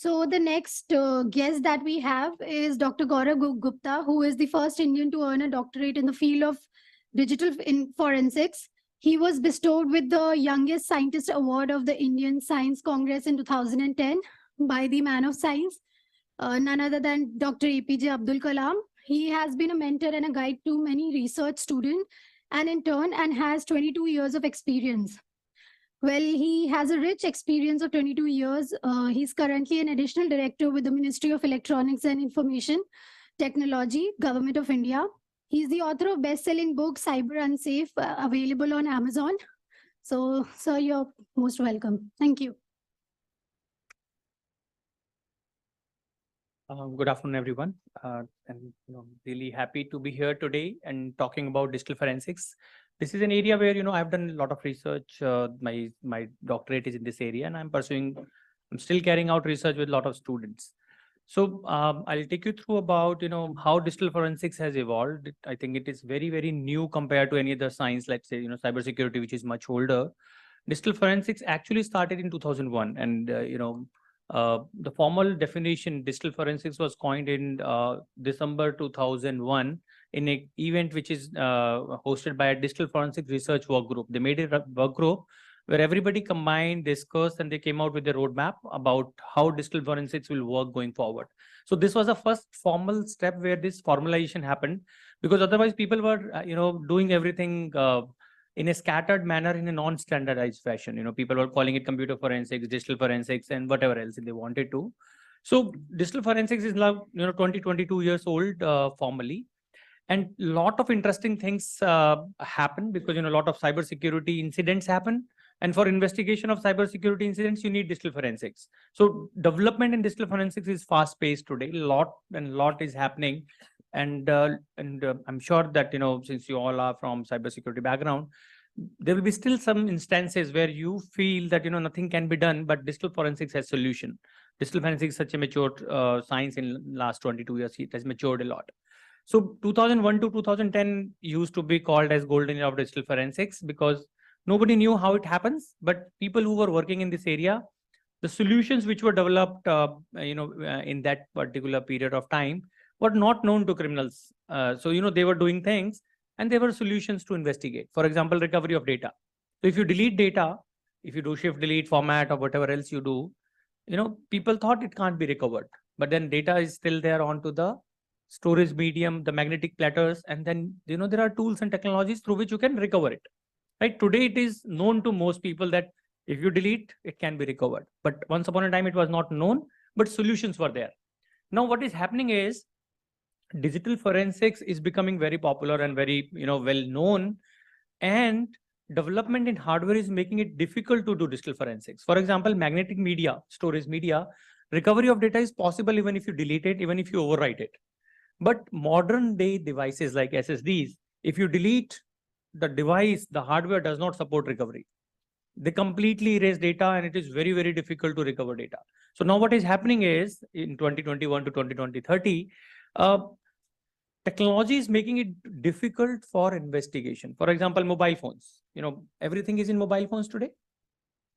So the next guest that we have is Dr. Gaurav Gupta, who is the first Indian to earn a doctorate in the field of forensics. He was bestowed with the Youngest Scientist Award of the Indian Science Congress in 2010 by the Man of Science, none other than Dr. APJ Abdul Kalam. He has been a mentor and a guide to many research students and intern and has 22 years of experience. Well, he has a rich experience of 22 years. He's currently an additional director with the Ministry of Electronics and Information Technology, Government of India. He's the author of best-selling book Cyber Unsafe, available on Amazon. So, sir, you're most welcome. Thank you. Good afternoon, everyone. And really happy to be here today and talking about digital forensics. This is an area where I've done a lot of research. My doctorate is in this area, and I'm still carrying out research with a lot of students. So I'll take you through about how digital forensics has evolved. I think it is very, very new compared to any other science. Let's say cybersecurity, which is much older. Digital forensics actually started in 2001, and the formal definition, digital forensics, was coined in December 2001 in an event which is hosted by a digital forensic research work group. They made a work group where everybody combined, discussed, and they came out with a roadmap about how digital forensics will work going forward. So this was the first formal step where this formalization happened, because otherwise people were, doing everything in a scattered manner, in a non-standardized fashion. People were calling it computer forensics, digital forensics, and whatever else they wanted to. So digital forensics is now 22 years old formally, and a lot of interesting things happen because a lot of cybersecurity incidents happen, and for investigation of cybersecurity incidents you need digital forensics. So development in digital forensics is fast-paced today. A lot is happening. And I'm sure that since you all are from cybersecurity background, there will be still some instances where you feel that nothing can be done, but digital forensics has solution. Digital forensics is such a mature science. In last 22 years it has matured a lot. So 2001 to 2010 used to be called as golden era of digital forensics, because nobody knew how it happens, but people who were working in this area, the solutions which were developed in that particular period of time were not known to criminals. So they were doing things, and there were solutions to investigate. For example, recovery of data. So if you delete data, if you do shift delete format or whatever else you do, people thought it can't be recovered, but then data is still there onto the storage medium, the magnetic platters, and then there are tools and technologies through which you can recover it. Right today, it is known to most people that if you delete, it can be recovered. But once upon a time, it was not known, but solutions were there. Now, what is happening is digital forensics is becoming very popular and very well known, and development in hardware is making it difficult to do digital forensics. For example, magnetic media, storage media, recovery of data is possible even if you delete it, even if you overwrite it. But modern day devices like SSDs, if you delete the device, the hardware does not support recovery. They completely erase data, and it is very, very difficult to recover data. So now what is happening is in 2021 to 2030, technology is making it difficult for investigation. For example, mobile phones. Everything is in mobile phones today,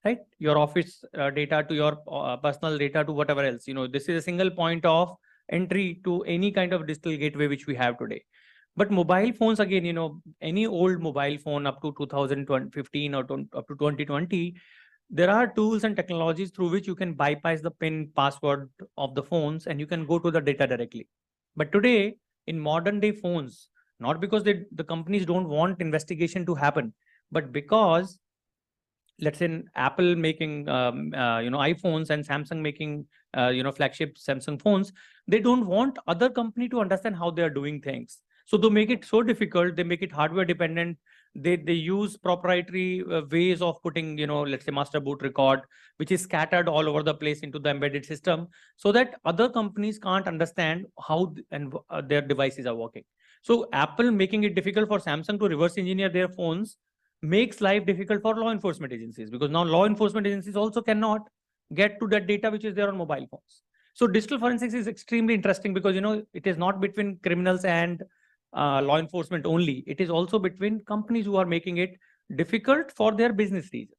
right? Your office data to your personal data to whatever else. This is a single point of entry to any kind of digital gateway which we have today. But mobile phones, again, any old mobile phone up to 2015 or up to 2020, there are tools and technologies through which you can bypass the PIN password of the phones and you can go to the data directly. But today, in modern day phones, not because the companies don't want investigation to happen, but because, let's say, Apple making iPhones and Samsung making flagship Samsung phones, they don't want other company to understand how they are doing things. So they make it so difficult, they make it hardware dependent. They use proprietary ways of putting, let's say, master boot record, which is scattered all over the place into the embedded system, so that other companies can't understand how their devices are working. So Apple making it difficult for Samsung to reverse engineer their phones makes life difficult for law enforcement agencies, because now law enforcement agencies also cannot get to that data which is there on mobile phones. So digital forensics is extremely interesting because, it is not between criminals and law enforcement only. It is also between companies who are making it difficult for their business reasons.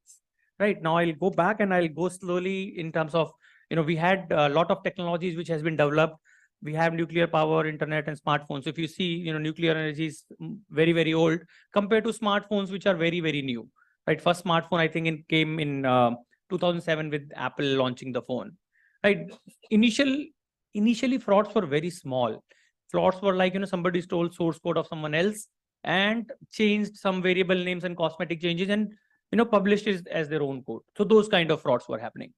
Right now, I'll go back and I'll go slowly in terms of We had a lot of technologies which has been developed. We have nuclear power, internet, and smartphones. So if you see, nuclear energy is very, very old compared to smartphones, which are very, very new. Right? First smartphone, I think, came in 2007 with Apple launching the phone. Right? Initially, frauds were very small. Frauds were like, somebody stole source code of someone else and changed some variable names and cosmetic changes and, published it as their own code. So those kind of frauds were happening.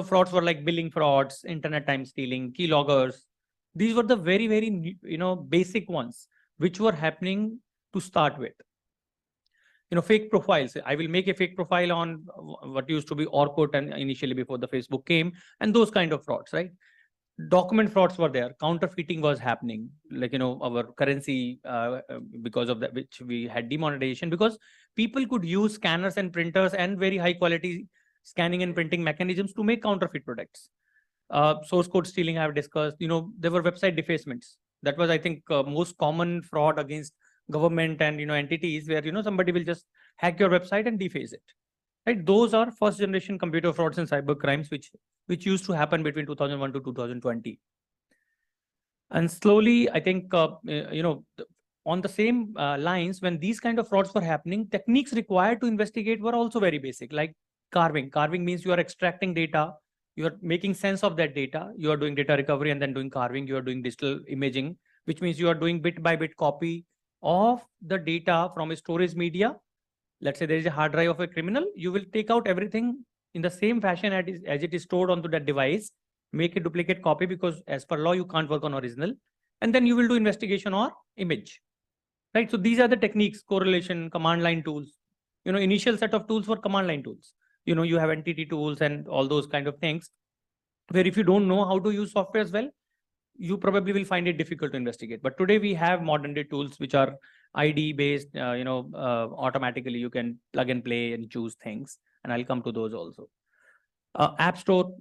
Frauds were like billing frauds, internet time stealing, keyloggers. These were the very, very, basic ones, which were happening to start with. Fake profiles. I will make a fake profile on what used to be Orkut and initially before the Facebook came, and those kind of frauds, right? Document frauds were there. Counterfeiting was happening, like, our currency, because of that, which we had demonetization, because people could use scanners and printers and very high quality scanning and printing mechanisms to make counterfeit products. Source code stealing, I have discussed. There were website defacements. That was, I think, most common fraud against government and, entities, where, somebody will just hack your website and deface it. Right? Those are first generation computer frauds and cyber crimes, which used to happen between 2001 to 2020. And slowly, I think, on the same lines, when these kind of frauds were happening, techniques required to investigate were also very basic, like carving. Carving means you are extracting data, you are making sense of that data, you are doing data recovery and then doing carving, you are doing digital imaging, which means you are doing bit by bit copy of the data from a storage media. Let's say there is a hard drive of a criminal, you will take out everything in the same fashion as it is stored onto that device, make a duplicate copy, because as per law, you can't work on original. And then you will do investigation or image, right? So these are the techniques: correlation, command line tools. Initial set of tools were command line tools. You have entity tools and all those kind of things, where if you don't know how to use software as well, you probably will find it difficult to investigate. But today we have modern day tools which are ID based, automatically you can plug and play and choose things. And I'll come to those also. App Store,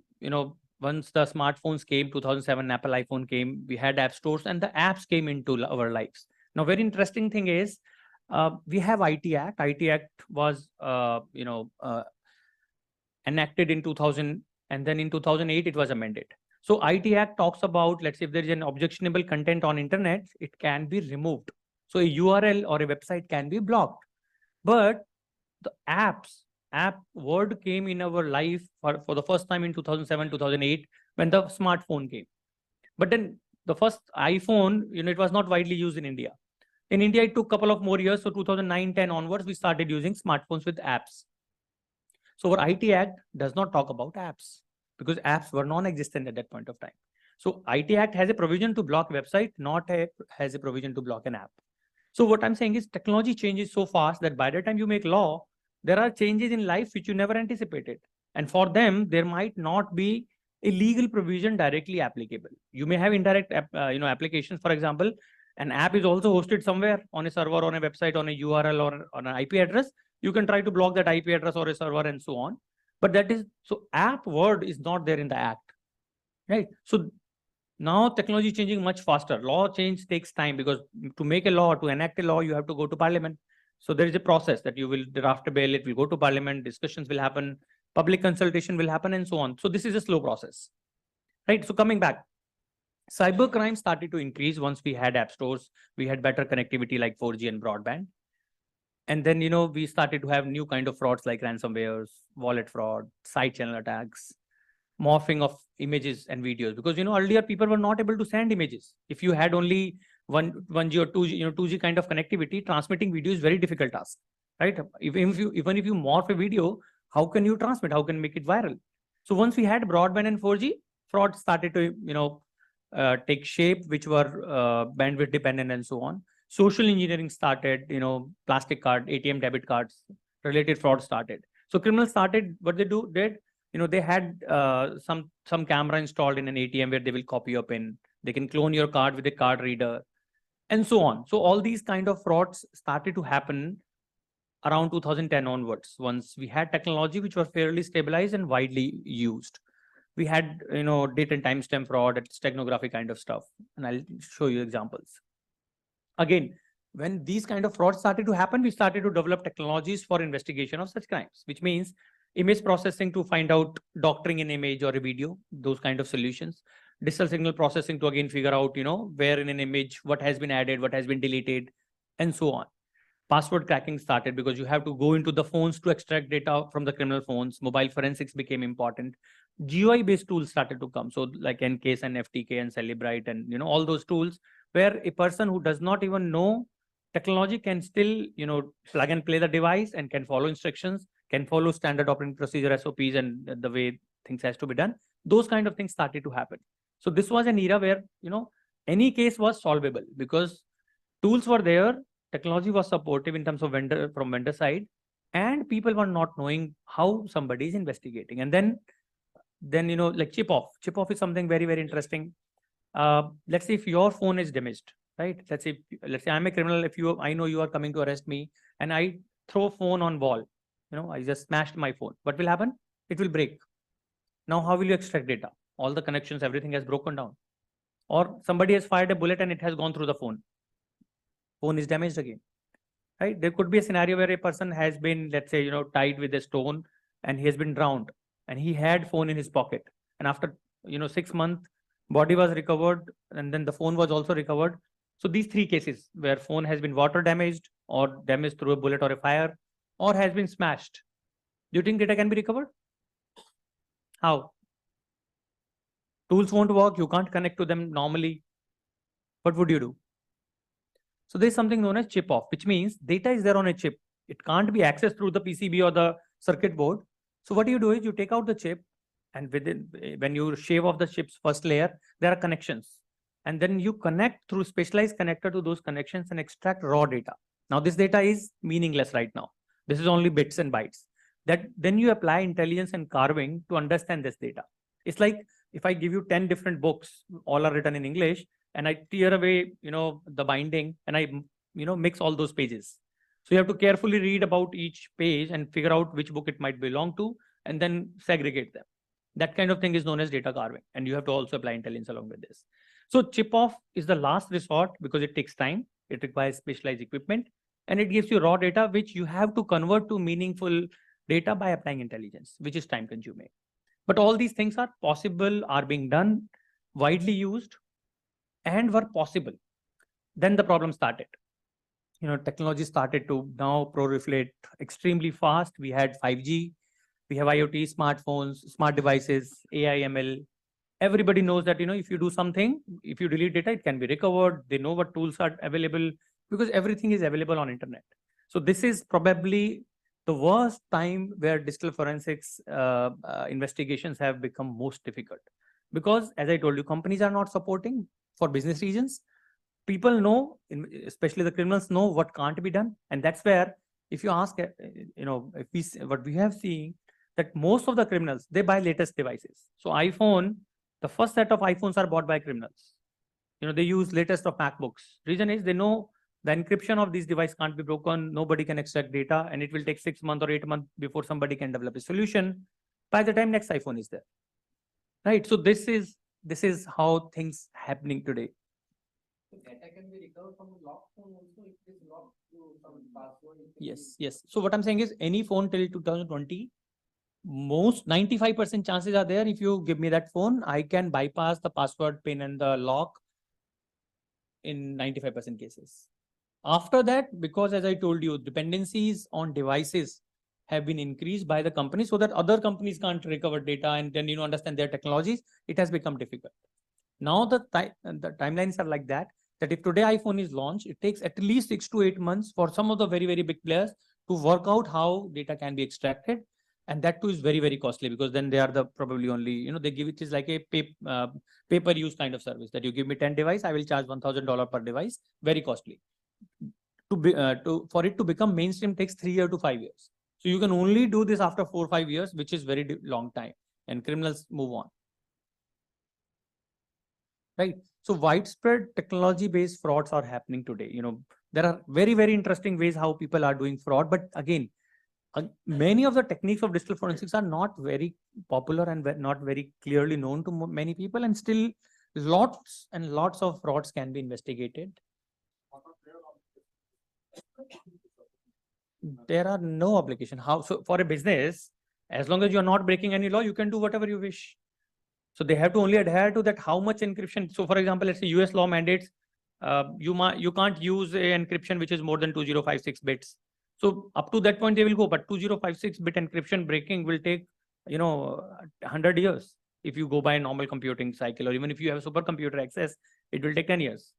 once the smartphones came, 2007 Apple iPhone came, we had app stores and the apps came into our lives. Now, very interesting thing is, we have IT Act. IT Act was, enacted in 2000, and then in 2008 it was amended. So IT Act talks about, let's say if there is an objectionable content on internet, it can be removed. So a URL or a website can be blocked. But the app word came in our life for the first time in 2007, 2008, when the smartphone came. But then the first iPhone, it was not widely used in India. In India, it took a couple of more years. So 2009, 10 onwards, we started using smartphones with apps. So our IT Act does not talk about apps, because apps were non-existent at that point of time. So IT Act has a provision to block website, has a provision to block an app. So what I'm saying is, technology changes so fast that by the time you make law, there are changes in life which you never anticipated. And for them, there might not be a legal provision directly applicable. You may have indirect applications. For example, an app is also hosted somewhere on a server, on a website, on a URL, or on an IP address. You can try to block that IP address or a server and so on. But that is, so app word is not there in the act, right? So now technology is changing much faster. Law change takes time, because to make a law, to enact a law, you have to go to parliament. So there is a process that you will draft a bill, it will go to parliament, discussions will happen, public consultation will happen, and so on. So this is a slow process, right? So coming back, cyber crime started to increase once we had app stores, we had better connectivity like 4G and broadband. And then, we started to have new kind of frauds like ransomwares, wallet fraud, side channel attacks, morphing of images and videos. Because, earlier people were not able to send images. If you had only 1G or 2G, 2G kind of connectivity, transmitting video is very difficult task, right? Even if you morph a video, how can you transmit? How can you make it viral? So once we had broadband and 4G, fraud started to, take shape, which were bandwidth dependent and so on. Social engineering started, plastic card, ATM debit cards, related fraud started. So criminals started, what they did, they had some camera installed in an ATM where they will copy your PIN. They can clone your card with a card reader and so on. So all these kind of frauds started to happen around 2010 onwards, once we had technology which were fairly stabilized and widely used. We had, date and timestamp fraud, steganography kind of stuff. And I'll show you examples. Again, when these kind of frauds started to happen, we started to develop technologies for investigation of such crimes, which means image processing to find out doctoring in image or a video, those kind of solutions. Digital signal processing to again figure out, where in an image, what has been added, what has been deleted, and so on. Password cracking started because you have to go into the phones to extract data from the criminal phones. Mobile forensics became important. GUI based tools started to come. So like Encase and FTK and Celebrite and all those tools where a person who does not even know technology can still plug and play the device and can follow instructions, can follow standard operating procedure SOPs and the way things has to be done. Those kind of things started to happen. So this was an era where any case was solvable because tools were there, technology was supportive in terms of vendor side, and people were not knowing how somebody is investigating. And then like chip off is something very very interesting. Let's say if your phone is damaged, right? Let's say I'm a criminal. If I know you are coming to arrest me, and I throw phone on wall, I just smashed my phone. What will happen? It will break. Now how will you extract data? All the connections, everything has broken down, or somebody has fired a bullet and it has gone through the phone. Phone is damaged again, right? There could be a scenario where a person has been, let's say, tied with a stone and he has been drowned and he had phone in his pocket. And after, 6 months, body was recovered and then the phone was also recovered. So these three cases where phone has been water damaged or damaged through a bullet or a fire or has been smashed. Do you think data can be recovered? How? Tools won't work. You can't connect to them normally. What would you do? So there's something known as chip off, which means data is there on a chip. It can't be accessed through the PCB or the circuit board. So what you do is you take out the chip, and when you shave off the chip's first layer, there are connections. And then you connect through specialized connector to those connections and extract raw data. Now this data is meaningless right now. This is only bits and bytes. Then you apply intelligence and carving to understand this data. It's like if I give you 10 different books, all are written in English, and I tear away, the binding and I, mix all those pages. So you have to carefully read about each page and figure out which book it might belong to and then segregate them. That kind of thing is known as data carving. And you have to also apply intelligence along with this. So chip off is the last resort because it takes time. It requires specialized equipment and it gives you raw data, which you have to convert to meaningful data by applying intelligence, which is time consuming. But all these things are possible, are being done, widely used, and were possible. Then the problem started. Technology started to now proliferate extremely fast. We had 5G, we have IoT, smartphones, smart devices, AI, ML. Everybody knows that, if you do something, if you delete data, it can be recovered. They know what tools are available because everything is available on internet. So this is probably the worst time where digital forensics investigations have become most difficult. Because as I told you, companies are not supporting for business reasons. People know, especially the criminals know what can't be done. And that's where, if you ask, what we have seen, that most of the criminals, they buy latest devices. So iPhone, the first set of iPhones are bought by criminals. They use latest of MacBooks. Reason is they know the encryption of this device can't be broken. Nobody can extract data, and it will take 6 months or 8 months before somebody can develop a solution. By the time next iPhone is there, right? So this is how things happening today. So data can be recovered from a locked phone also if it is locked to some password. Yes. So what I'm saying is any phone till 2020, most 95% chances are there. If you give me that phone, I can bypass the password, pin, and the lock in 95% cases. After that, because as I told you, dependencies on devices have been increased by the company so that other companies can't recover data and then understand their technologies, it has become difficult. Now the timelines are like that if today iPhone is launched, it takes at least 6 to 8 months for some of the very, very big players to work out how data can be extracted. And that too is very, very costly because then they are the probably only, they give it is like a pay per use kind of service that you give me 10 device, I will charge $1,000 per device, very costly. For it to become mainstream takes 3 years to 5 years. So you can only do this after 4 or 5 years, which is very long time, and criminals move on. Right. So widespread technology-based frauds are happening today. There are very, very interesting ways how people are doing fraud. But again, many of the techniques of digital forensics are not very popular and not very clearly known to many people. And still, lots and lots of frauds can be investigated. There are no obligation. How? So for a business, As long as you're not breaking any law, you can do whatever you wish. So they have to only adhere to that how much encryption. So for example, let's say US law mandates you can't use a encryption which is more than 2056 bits. So up to that point they will go, but 2056 bit encryption breaking will take 100 years if you go by a normal computing cycle, or even if you have supercomputer access, it will take 10 years.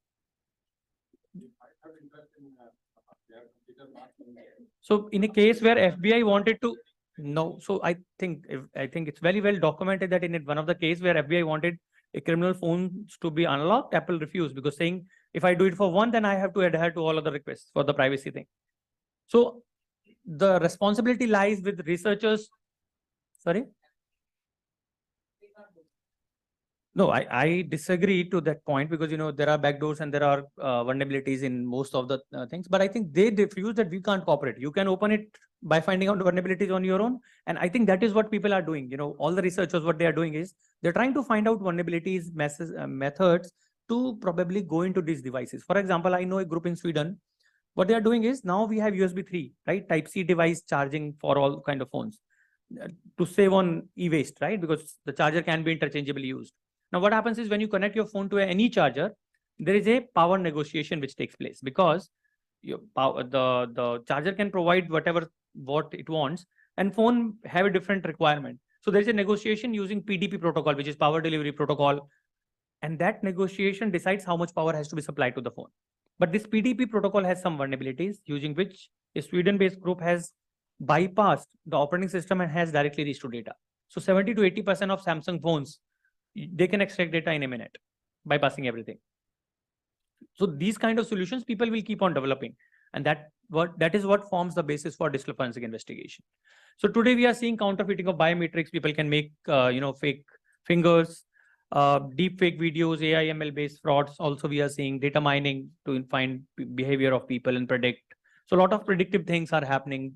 So in a case where FBI wanted to no, so I think it's very well documented that in one of the case where FBI wanted a criminal phones to be unlocked, Apple refused, because saying if I do it for one, then I have to adhere to all other requests for the privacy thing. So the responsibility lies with researchers. Sorry. No, I disagree to that point, because there are backdoors and there are vulnerabilities in most of the things. But I think they refuse that we can't cooperate. You can open it by finding out vulnerabilities on your own, and I think that is what people are doing. All the researchers, what they are doing is they're trying to find out vulnerabilities, methods to probably go into these devices. For example, I know a group in Sweden. What they are doing is now we have USB 3, right? Type-C device charging for all kind of phones to save on e-waste, right? Because the charger can be interchangeably used. Now, what happens is when you connect your phone to any charger, there is a power negotiation which takes place, because the charger can provide what it wants, and phone have a different requirement. So there is a negotiation using PDP protocol, which is power delivery protocol, and that negotiation decides how much power has to be supplied to the phone. But this PDP protocol has some vulnerabilities, using which a Sweden-based group has bypassed the operating system and has directly reached to data. So 70 to 80% of Samsung phones, they can extract data in a minute, bypassing everything. So these kind of solutions people will keep on developing, and that is what forms the basis for digital forensic investigation. So today we are seeing counterfeiting of biometrics. People can make fake fingers, deep fake videos, AI ML based frauds. Also we are seeing data mining to find behavior of people and predict. So a lot of predictive things are happening.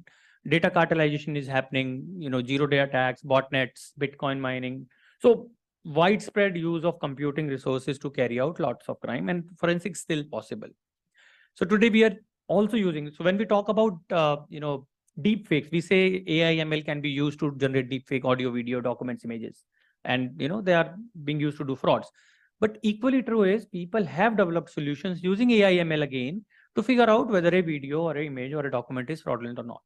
Data cartelization is happening, zero day attacks, botnets, Bitcoin mining. So widespread use of computing resources to carry out lots of crime, and forensics still possible. So today we are also using, so when we talk about, deep fakes, we say AI ML can be used to generate deep fake audio, video, documents, images, and they are being used to do frauds. But equally true is people have developed solutions using AI ML again to figure out whether a video or an image or a document is fraudulent or not.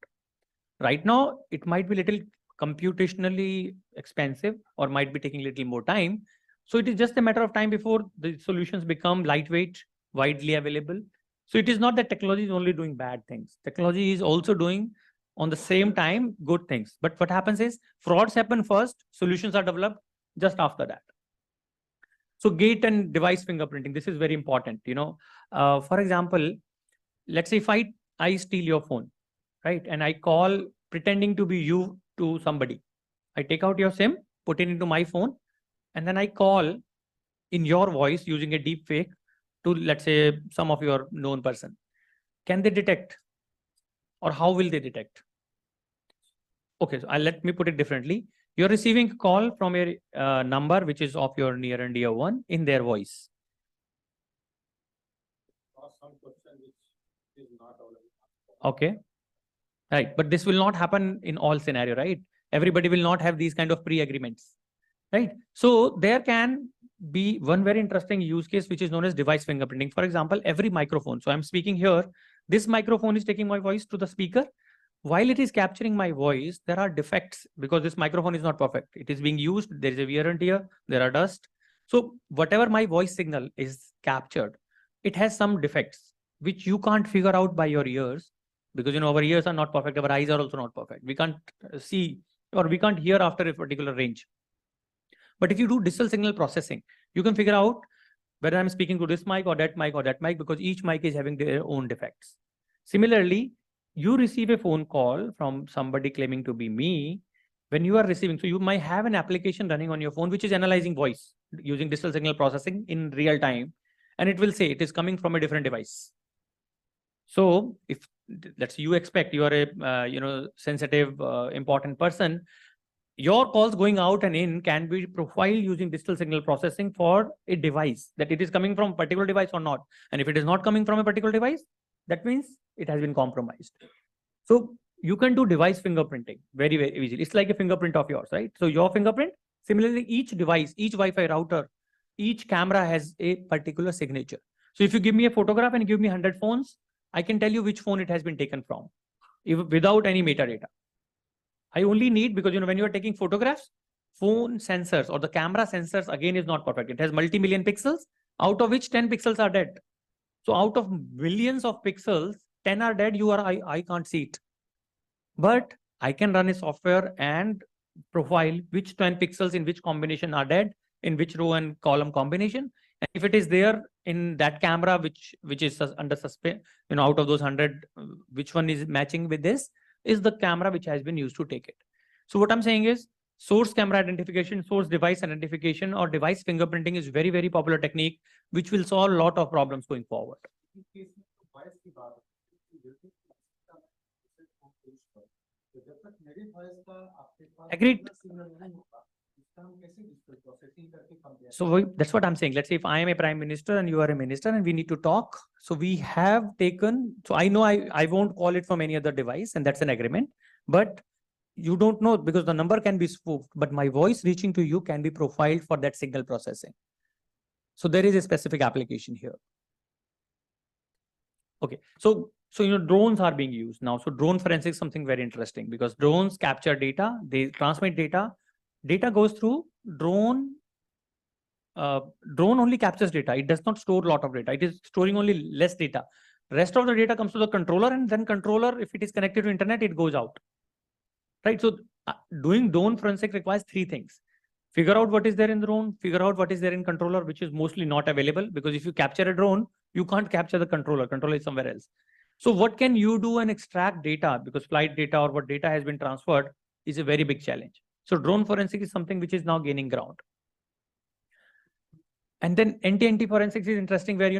Right now, it might be little computationally expensive or might be taking a little more time. So it is just a matter of time before the solutions become lightweight, widely available. So it is not that technology is only doing bad things. Technology is also doing on the same time good things. But what happens is frauds happen first, solutions are developed just after that. So gate and device fingerprinting, this is very important. For example, let's say if I steal your phone, right? And I call pretending to be you to somebody. I take out your SIM, put it into my phone, and then I call in your voice using a deep fake to, let's say, some of your known person. Can they detect? Or how will they detect? Okay, so let me put it differently. You're receiving a call from a number which is of your near and dear one in their voice. Okay. Right. But this will not happen in all scenario, right? Everybody will not have these kind of pre-agreements, right? So there can be one very interesting use case, which is known as device fingerprinting. For example, every microphone. So I'm speaking here. This microphone is taking my voice to the speaker. While it is capturing my voice, there are defects because this microphone is not perfect. It is being used. There is a wear and tear. There are dust. So whatever my voice signal is captured, it has some defects, which you can't figure out by your ears. Because our ears are not perfect, our eyes are also not perfect. We can't see or we can't hear after a particular range. But if you do digital signal processing, you can figure out whether I'm speaking to this mic or that mic or that mic, because each mic is having their own defects. Similarly, you receive a phone call from somebody claiming to be me. When you are receiving, so you might have an application running on your phone which is analyzing voice using digital signal processing in real time, and it will say it is coming from a different device. So if let's say you expect you are a sensitive, important person, your calls going out and in can be profiled using digital signal processing for a device, that it is coming from a particular device or not. And if it is not coming from a particular device, that means it has been compromised. So You can do device fingerprinting very, very easily. It's like a fingerprint of yours, right? So your fingerprint, similarly, each device, each Wi-Fi router, each camera has a particular signature. So if you give me a photograph and give me 100 phones, I can tell you which phone it has been taken from, without any metadata. I only need, because when you are taking photographs, phone sensors or the camera sensors again is not perfect. It has multi-million pixels, out of which 10 pixels are dead. So out of millions of pixels, 10 are dead. I can't see it. But I can run a software and profile which 10 pixels in which combination are dead, in which row and column combination. And if it is there in that camera, which is under suspect, out of those 100, which one is matching with this is the camera which has been used to take it. So what I'm saying is source camera identification, source device identification, or device fingerprinting is very, very popular technique, which will solve a lot of problems going forward. Agreed. So that's what I'm saying. Let's say if I am a prime minister and you are a minister and we need to talk. So we have taken, so I know I won't call it from any other device, and that's an agreement. But you don't know, because the number can be spoofed, but my voice reaching to you can be profiled for that signal processing. So there is a specific application here. Okay, so drones are being used now. So drone forensics is something very interesting, because drones capture data, they transmit data. Data goes through drone. Drone only captures data. It does not store a lot of data. It is storing only less data. Rest of the data comes to the controller, and then controller, if it is connected to internet, it goes out. Right. So doing drone forensic requires three things: figure out what is there in the drone, figure out what is there in controller, which is mostly not available, because if you capture a drone, you can't capture the controller. Controller is somewhere else. So what can you do and extract data? Because flight data or what data has been transferred is a very big challenge. So drone forensic is something which is now gaining ground. And then NT forensics is interesting, where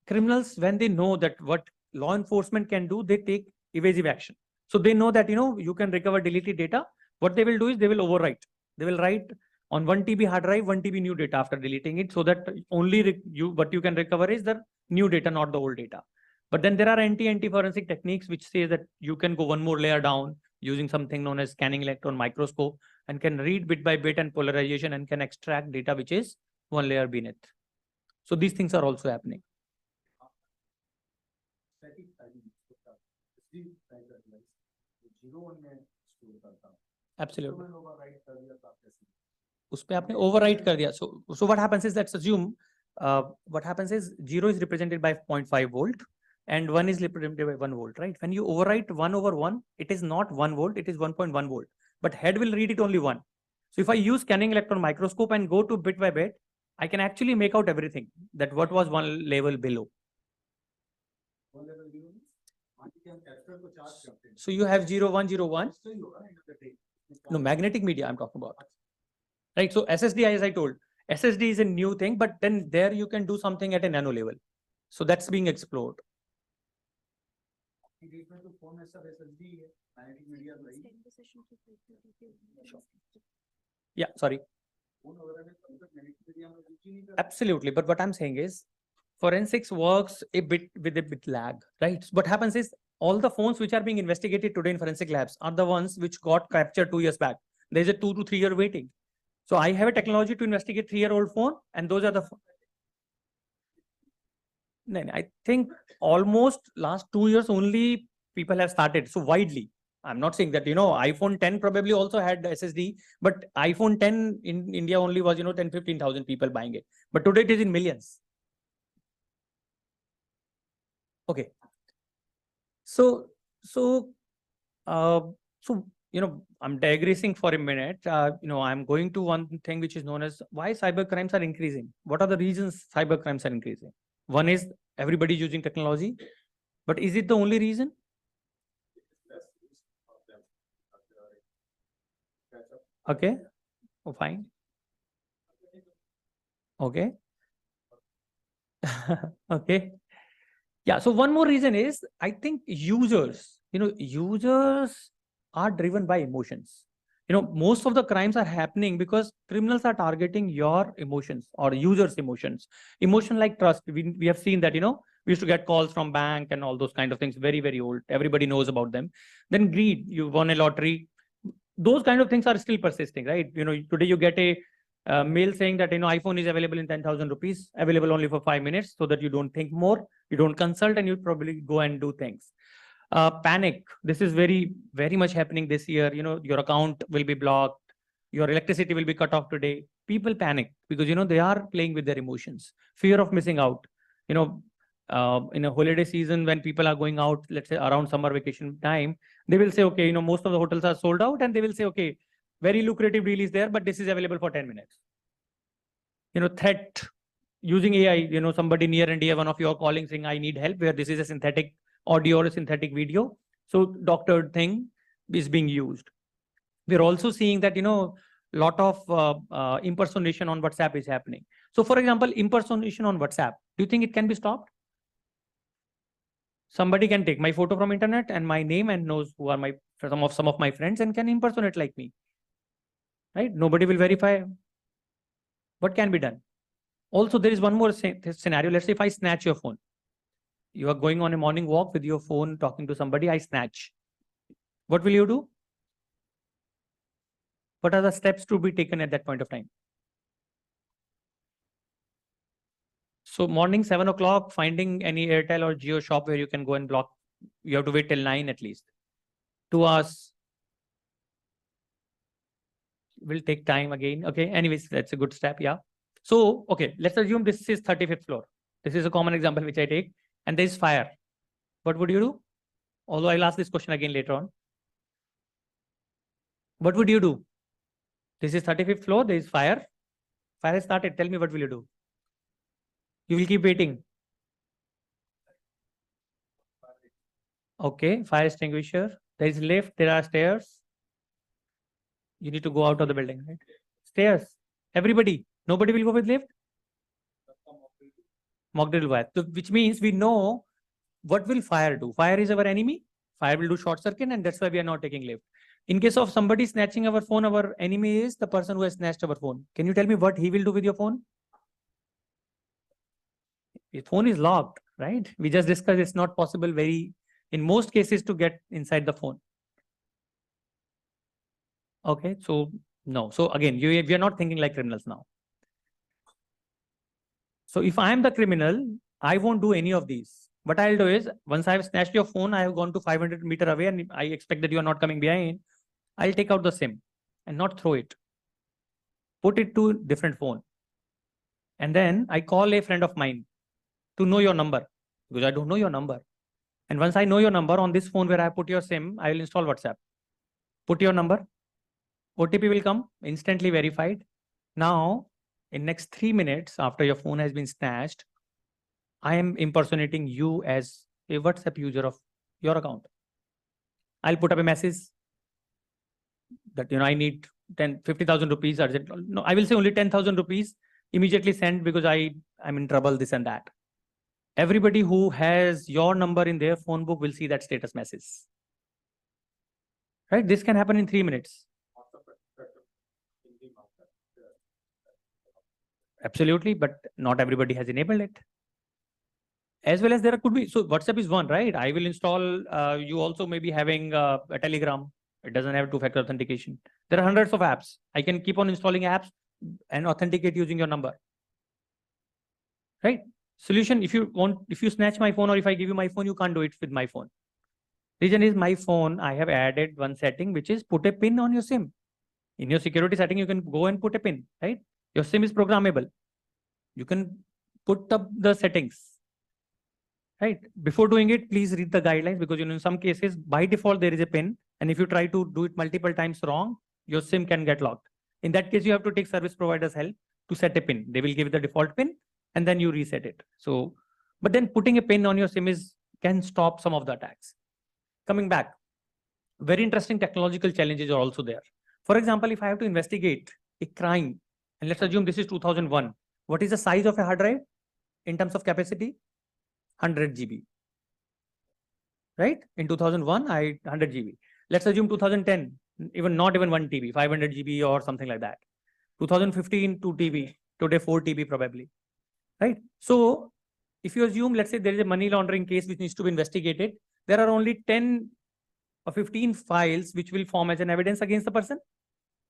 criminals, when they know that what law enforcement can do, they take evasive action. So they know that you can recover deleted data. What they will do is they will overwrite. They will write on 1 TB hard drive 1 TB new data after deleting it, so that only what you can recover is the new data, not the old data. But then there are NT forensic techniques which say that you can go one more layer down using something known as scanning electron microscope, and can read bit by bit and polarization, and can extract data which is one layer beneath. So these things are also happening. Absolutely. उस पे आपने overwrite कर दिया. So what happens is, let's assume what happens is 0 is represented by 0.5 volt and 1 is represented by 1 volt, right? When you overwrite 1 over 1, it is not 1 volt, it is 1.1 volt. But head will read it only 1. So if I use scanning electron microscope and go to bit by bit, I can actually make out everything, that what was one level below. So you have 0, 1, 0, 1. No, magnetic media I'm talking about. Right. So SSD, as I told, SSD is a new thing, but then there you can do something at a nano level. So that's being explored. Yeah, sorry. Absolutely. But what I'm saying is, forensics works a bit with a bit lag, right? What happens is, all the phones which are being investigated today in forensic labs are the ones which got captured 2 years back. There's a 2 to 3 year waiting. So I have a technology to investigate 3-year-old phone, and those are the. No, I think almost last 2 years only people have started so widely. I'm not saying that, iPhone 10 probably also had SSD, but iPhone 10 in India only was, 10, 15,000 people buying it. But today it is in millions. Okay. So, I'm digressing for a minute. I'm going to one thing which is known as why cyber crimes are increasing. What are the reasons cyber crimes are increasing? One is everybody using technology, but is it the only reason? Okay. Oh, fine. Okay. Okay. Yeah. So one more reason is, I think users are driven by emotions. Most of the crimes are happening because criminals are targeting your emotions or users' emotions. Emotion like trust. We have seen that, we used to get calls from bank and all those kind of things, very, very old. Everybody knows about them. Then greed, you won a lottery. Those kind of things are still persisting, right? Today you get a mail saying that, iPhone is available in 10,000 rupees, available only for 5 minutes, so that you don't think more, you don't consult, and you probably go and do things. Panic. This is very, very much happening this year. Your account will be blocked. Your electricity will be cut off today. People panic because, they are playing with their emotions. Fear of missing out. In a holiday season, when people are going out, let's say around summer vacation time, they will say, okay, most of the hotels are sold out, and they will say, okay, very lucrative deal is there, but this is available for 10 minutes. Threat using AI, somebody near and dear, one of you are calling saying, I need help, where this is a synthetic audio or a synthetic video. So doctored thing is being used. We're also seeing that, lot of impersonation on WhatsApp is happening. So for example, impersonation on WhatsApp, do you think it can be stopped? Somebody can take my photo from internet and my name and knows who are some of my friends and can impersonate like me. Right? Nobody will verify. What can be done? Also, there is one more scenario. Let's say if I snatch your phone. You are going on a morning walk with your phone, talking to somebody, I snatch. What will you do? What are the steps to be taken at that point of time? So morning, 7 o'clock, finding any Airtel or Jio shop where you can go and block. You have to wait till 9 at least. 2 hours will take time again. Okay. Anyways, that's a good step. Yeah. So, okay, let's assume this is 35th floor. This is a common example which I take. And there is fire. What would you do? Although I'll ask this question again later on. What would you do? This is 35th floor. There is fire. Fire has started. Tell me, what will you do? You will keep waiting. Okay, fire extinguisher. There is lift. There are stairs. You need to go out of the building, right? Stairs. Everybody. Nobody will go with lift. Mock drill wire. So, which means we know what will fire do. Fire is our enemy. Fire will do short circuit, and that's why we are not taking lift. In case of somebody snatching our phone, our enemy is the person who has snatched our phone. Can you tell me what he will do with your phone? Your phone is locked, right? We just discussed it's not possible in most cases to get inside the phone. Okay, so no. So again, we are not thinking like criminals now. So if I am the criminal, I won't do any of these. What I'll do is, once I have snatched your phone, I have gone to 500 meter away and I expect that you are not coming behind. I'll take out the SIM and not throw it. Put it to different phone. And then I call a friend of mine to know your number, because I don't know your number. And once I know your number on this phone where I put your SIM, I will install WhatsApp. Put your number. OTP will come, instantly verified. Now, in next 3 minutes after your phone has been snatched, I am impersonating you as a WhatsApp user of your account. I'll put up a message that, I need 50,000 rupees. No, I will say only 10,000 rupees. Immediately send because I'm in trouble, this and that. Everybody who has your number in their phone book will see that status message. Right? This can happen in 3 minutes. Absolutely, but not everybody has enabled it. As well as there could be, so WhatsApp is one, right? I will install, you also may be having a Telegram. It doesn't have two-factor authentication. There are hundreds of apps. I can keep on installing apps and authenticate using your number. Right? Solution, if you snatch my phone or if I give you my phone, you can't do it with my phone. Reason is my phone, I have added one setting, which is put a pin on your SIM. In your security setting, you can go and put a pin, right? Your SIM is programmable. You can put up the settings, right? Before doing it, please read the guidelines because, in some cases, by default, there is a pin. And if you try to do it multiple times wrong, your SIM can get locked. In that case, you have to take service provider's help to set a pin. They will give the default pin and then you reset it. So, but then putting a pin on your SIM can stop some of the attacks. Coming back, very interesting technological challenges are also there. For example, if I have to investigate a crime, and let's assume this is 2001, what is the size of a hard drive in terms of capacity? 100 GB. Right? In 2001, 100 GB. Let's assume 2010. even not even 1 TB, 500 GB or something like that. 2015, 2 TB, today 4 TB probably, right? So if you assume, let's say there is a money laundering case which needs to be investigated, there are only 10 or 15 files which will form as an evidence against the person,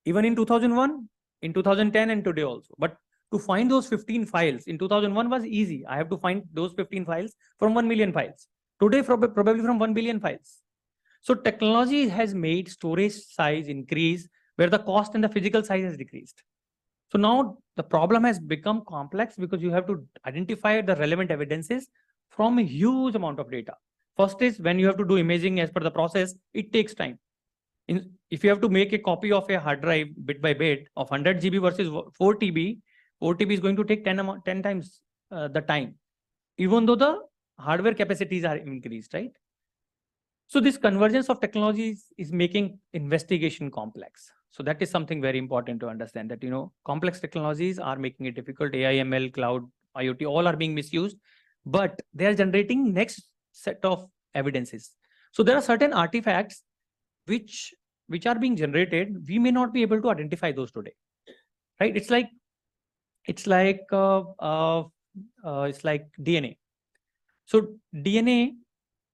even in 2001, in 2010, and today also. But to find those 15 files in 2001 was easy. I have to find those 15 files from 1 million files. Today, probably from 1 billion files. So technology has made storage size increase where the cost and the physical size has decreased. So now the problem has become complex because you have to identify the relevant evidences from a huge amount of data. First is when you have to do imaging as per the process, it takes time. If you have to make a copy of a hard drive bit by bit of 100 GB versus 4 TB, 4 TB is going to take 10 times the time, even though the hardware capacities are increased, right? So this convergence of technologies is making investigation complex. So that is something very important to understand, that, complex technologies are making it difficult. AI, ML, cloud, IoT, all are being misused, but they are generating next set of evidences. So there are certain artifacts which are being generated. We may not be able to identify those today, right? It's like DNA. So DNA,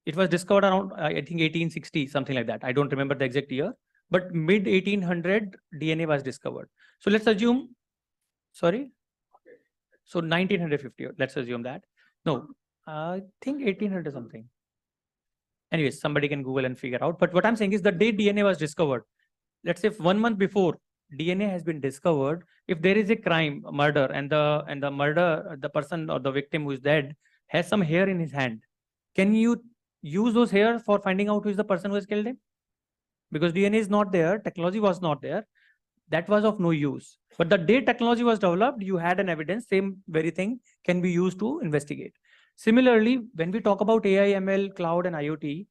it was discovered around, I think 1860, something like that. I don't remember the exact year, but mid 1800 DNA was discovered. So let's assume, sorry, so 1950, let's assume that. No, I think 1800 something. Anyways, somebody can Google and figure out. But what I'm saying is the day DNA was discovered, let's say 1 month before DNA has been discovered, if there is a crime, a murder, and the person or the victim who is dead has some hair in his hand, can you use those hairs for finding out who is the person who has killed him? Because DNA is not there, technology was not there, that was of no use. But the day technology was developed, you had an evidence, same very thing can be used to investigate. Similarly, when we talk about AI, ML, cloud, and IoT,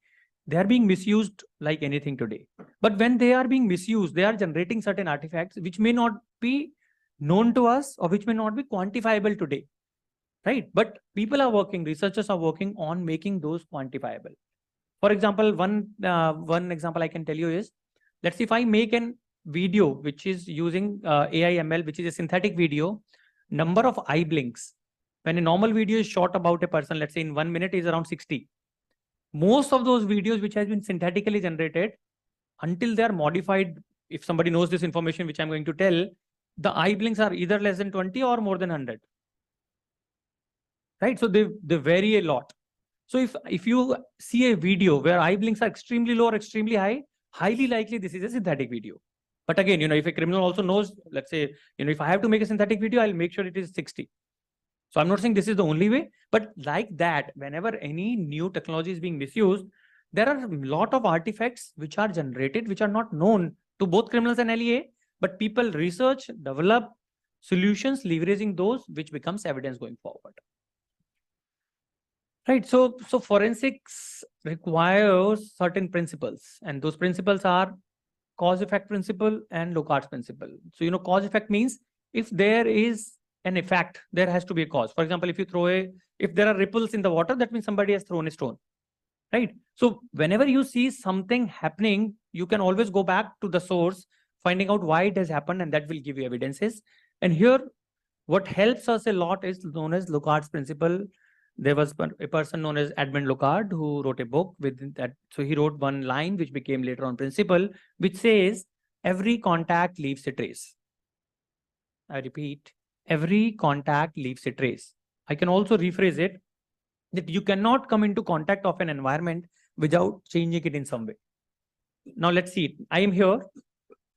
they are being misused like anything today. But when they are being misused, they are generating certain artifacts which may not be known to us or which may not be quantifiable today, right? But people are working, researchers are working on making those quantifiable. For example, one example I can tell you is, let's see, if I make an video which is using AI, ML, which is a synthetic video, number of eye blinks, when a normal video is shot about a person, let's say in 1 minute, is around 60. Most of those videos which has been synthetically generated, until they are modified, if somebody knows this information which I'm going to tell, the eye blinks are either less than 20 or more than 100. Right? So they vary a lot. So if you see a video where eye blinks are extremely low or extremely high, highly likely this is a synthetic video. But again, if a criminal also knows, let's say, if I have to make a synthetic video, I'll make sure it is 60. So I'm not saying this is the only way, but like that, whenever any new technology is being misused, there are a lot of artifacts which are generated, which are not known to both criminals and LEA, but people research, develop solutions, leveraging those, which becomes evidence going forward. Right. So forensics requires certain principles, and those principles are cause-effect principle and Locard's principle. So, cause-effect means if there is an effect, there has to be a cause. For example, if there are ripples in the water, that means somebody has thrown a stone, right? So whenever you see something happening, you can always go back to the source, finding out why it has happened, and that will give you evidences. And here, what helps us a lot is known as Locard's principle. There was a person known as Edmund Locard who wrote a book with that. So he wrote one line which became later on principle, which says, every contact leaves a trace. I repeat, every contact leaves a trace. I can also rephrase it, that you cannot come into contact of an environment without changing it in some way. Now let's see it. I am here,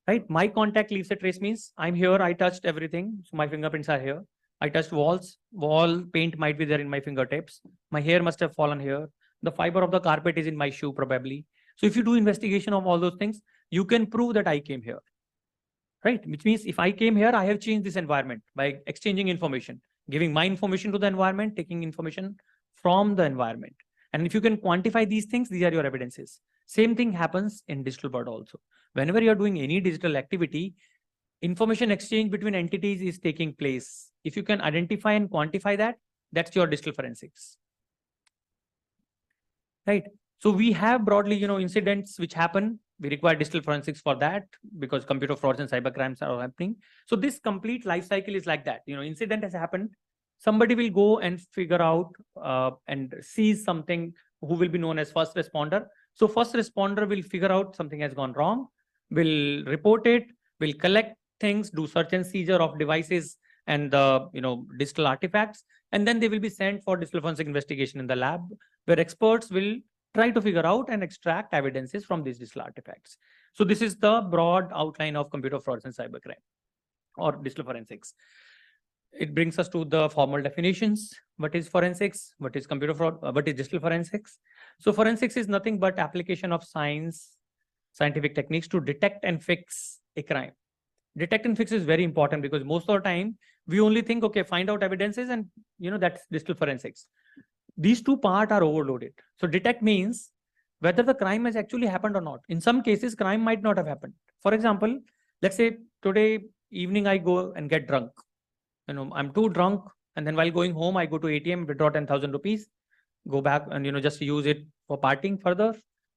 right? My contact leaves a trace means I'm here, I touched everything. So my fingerprints are here. I touched walls, wall paint might be there in my fingertips. My hair must have fallen here. The fiber of the carpet is in my shoe probably. So if you do investigation of all those things, you can prove that I came here, right? Which means if I came here, I have changed this environment by exchanging information, giving my information to the environment, taking information from the environment. And if you can quantify these things, these are your evidences. Same thing happens in digital world also. Whenever you're doing any digital activity, information exchange between entities is taking place. If you can identify and quantify that, that's your digital forensics. Right? So we have broadly, incidents which happen We require digital forensics for that because computer frauds and cyber crimes are happening. So this complete life cycle is like that. Incident has happened. Somebody will go and figure out and seize something, who will be known as first responder. So first responder will figure out something has gone wrong, will report it, will collect things, do search and seizure of devices and the digital artifacts, and then they will be sent for digital forensic investigation in the lab, where experts will try to figure out and extract evidences from these digital artifacts. So this is the broad outline of computer frauds and cybercrime or digital forensics. It brings us to the formal definitions. What is forensics? What is computer fraud? What is digital forensics? So forensics is nothing but application of scientific techniques to detect and fix a crime. Detect and fix is very important because most of the time we only think, okay, find out evidences and that's digital forensics. These two parts are overloaded. So detect means whether the crime has actually happened or not. In some cases, crime might not have happened. For example, let's say today evening I go and get drunk. I'm too drunk, and then while going home, I go to ATM, withdraw 10,000 rupees, go back and just use it for partying further.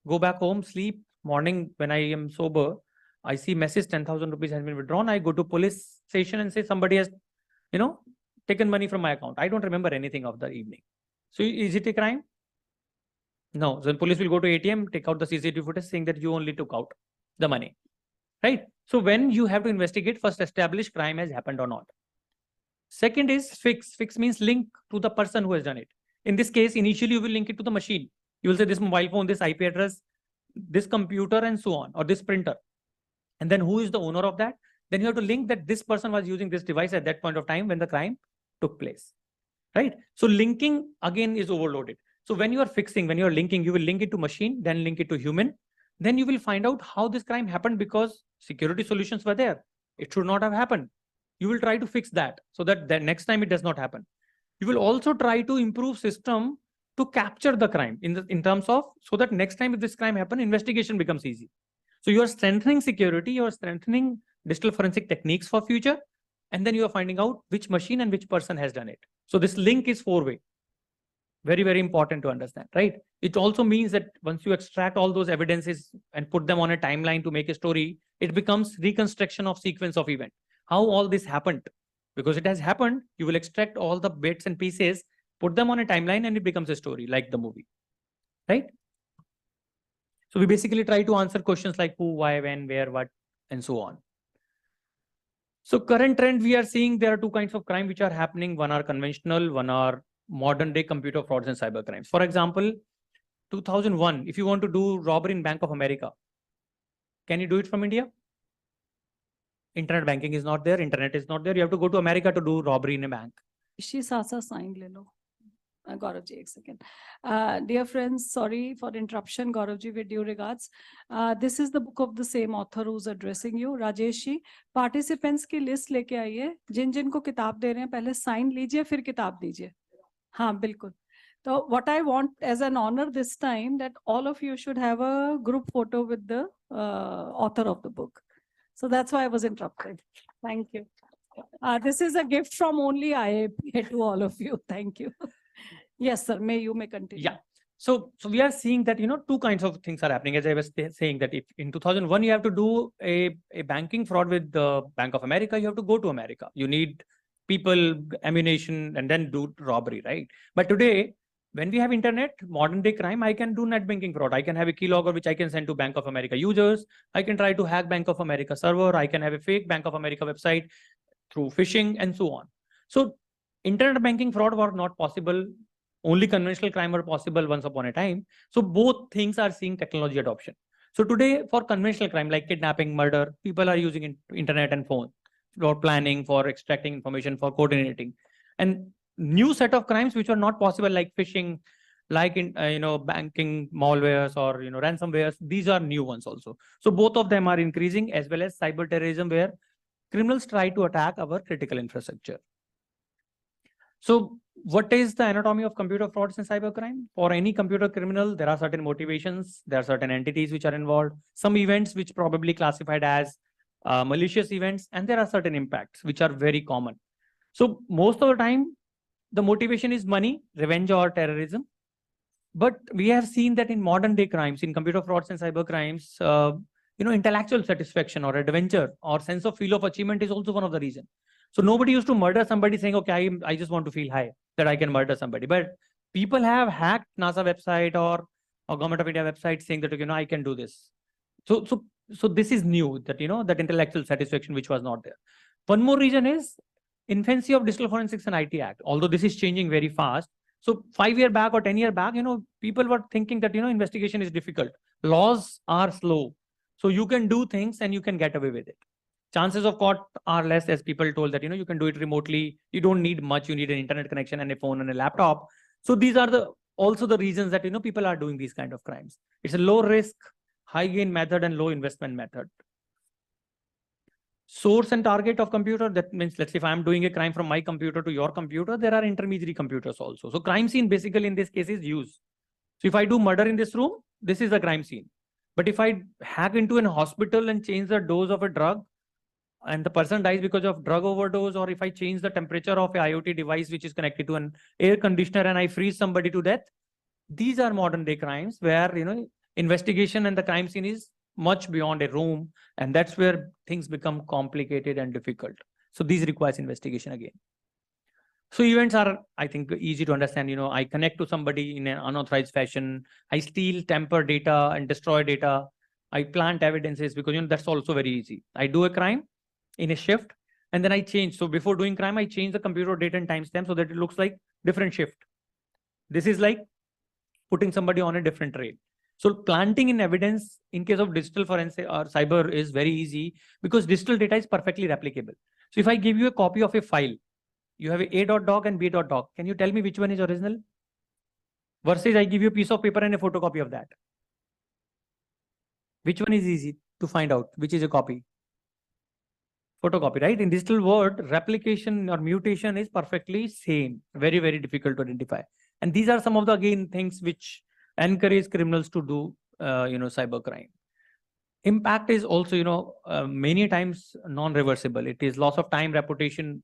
Go back home, sleep. Morning when I am sober, I see message 10,000 rupees has been withdrawn. I go to police station and say somebody has, taken money from my account. I don't remember anything of the evening. So is it a crime? No. So then police will go to ATM, take out the CCTV footage saying that you only took out the money, right? So when you have to investigate, first establish crime has happened or not. Second is fix. Fix means link to the person who has done it. In this case, initially you will link it to the machine. You will say this mobile phone, this IP address, this computer, and so on, or this printer. And then who is the owner of that? Then you have to link that this person was using this device at that point of time when the crime took place, right? So linking again is overloaded. So when you are fixing, when you are linking, you will link it to machine, then link it to human. Then you will find out how this crime happened because security solutions were there. It should not have happened. You will try to fix that so that the next time it does not happen. You will also try to improve system to capture the crime in terms of so that next time if this crime happen, investigation becomes easy. So you are strengthening security, you are strengthening digital forensic techniques for future, and then you are finding out which machine and which person has done it. So this link is four-way. Very, very important to understand, right? It also means that once you extract all those evidences and put them on a timeline to make a story, it becomes reconstruction of sequence of event. How all this happened, because it has happened, you will extract all the bits and pieces, put them on a timeline, and it becomes a story like the movie, right? So we basically try to answer questions like who, why, when, where, what, and so on. So current trend we are seeing, there are two kinds of crime which are happening. One are conventional, one are modern day computer frauds and cyber crimes. For example, 2001, if you want to do robbery in Bank of America, can you do it from India? Internet banking is not there, internet is not there. You have to go to America to do robbery in a bank. Sasa sign le lo. Gaurav ji, 1 second. Dear friends, sorry for interruption. Gaurav ji, with due regards. This is the book of the same author who's addressing you. Rajesh ji, participants की list लेके आइए. जिन जिनको किताब दे रहे हैं, पहले sign लीजिए, फिर किताब दीजिए. हाँ, बिल्कुल. So what I want as an honor this time that all of you should have a group photo with the author of the book. So that's why I was interrupted. Thank you. This is a gift from only IAP to all of you. Thank you. Yes, sir. You may continue. Yeah. So we are seeing that, two kinds of things are happening. As I was saying that if in 2001, you have to do a banking fraud with the Bank of America, you have to go to America. You need people, ammunition, and then do robbery, right? But today, when we have internet, modern day crime, I can do net banking fraud. I can have a keylogger, which I can send to Bank of America users. I can try to hack Bank of America server. I can have a fake Bank of America website through phishing and so on. So internet banking fraud was not possible. Only conventional crime were possible once upon a time. So both things are seeing technology adoption. So today for conventional crime like kidnapping, murder, people are using internet and phone for planning, for extracting information, for coordinating. And new set of crimes which are not possible like phishing, like banking malwares or ransomwares. These are new ones also. So both of them are increasing, as well as cyber terrorism, where criminals try to attack our critical infrastructure. So what is the anatomy of computer frauds and cybercrime? For any computer criminal, there are certain motivations, there are certain entities which are involved, some events which probably classified as malicious events, and there are certain impacts which are very common. So most of the time, the motivation is money, revenge, or terrorism. But we have seen that in modern day crimes, in computer frauds and cyber crimes, intellectual satisfaction or adventure or sense of feel of achievement is also one of the reasons. So nobody used to murder somebody saying, okay, I just want to feel high that I can murder somebody. But people have hacked NASA website or Government of India website saying that, I can do this. So this is new, that, that intellectual satisfaction, which was not there. One more reason is infancy of Digital Forensics and IT Act, although this is changing very fast. So 5 years back or 10 years back, people were thinking that, investigation is difficult. Laws are slow. So you can do things and you can get away with it. Chances of caught are less, as people told that, you can do it remotely. You don't need much. You need an internet connection and a phone and a laptop. So these are also the reasons that, people are doing these kind of crimes. It's a low risk, high gain method and low investment method. Source and target of computer, that means, let's say if I'm doing a crime from my computer to your computer, there are intermediary computers also. So crime scene basically in this case is use. So if I do murder in this room, this is a crime scene. But if I hack into an hospital and change the dose of a drug and the person dies because of drug overdose, or if I change the temperature of a IoT device which is connected to an air conditioner and I freeze somebody to death, these are modern day crimes where, investigation and the crime scene is much beyond a room, and that's where things become complicated and difficult. So these requires investigation again. So events are, I think, easy to understand. I connect to somebody in an unauthorized fashion. I steal, tamper data and destroy data. I plant evidences because, that's also very easy. I do a crime in a shift and then I change. So before doing crime, I change the computer date and timestamp so that it looks like different shift. This is like putting somebody on a different trail. So planting in evidence in case of digital forensic or cyber is very easy because digital data is perfectly replicable. So if I give you a copy of a file, you have a A.dog and B.dog. Can you tell me which one is original? Versus I give you a piece of paper and a photocopy of that. Which one is easy to find out? Which is a copy? Photocopy, right? In digital world, replication or mutation is perfectly same. Very, very difficult to identify. And these are some of the, again, things which encourage criminals to do, cyber crime. Impact is also, many times non-reversible. It is loss of time, reputation,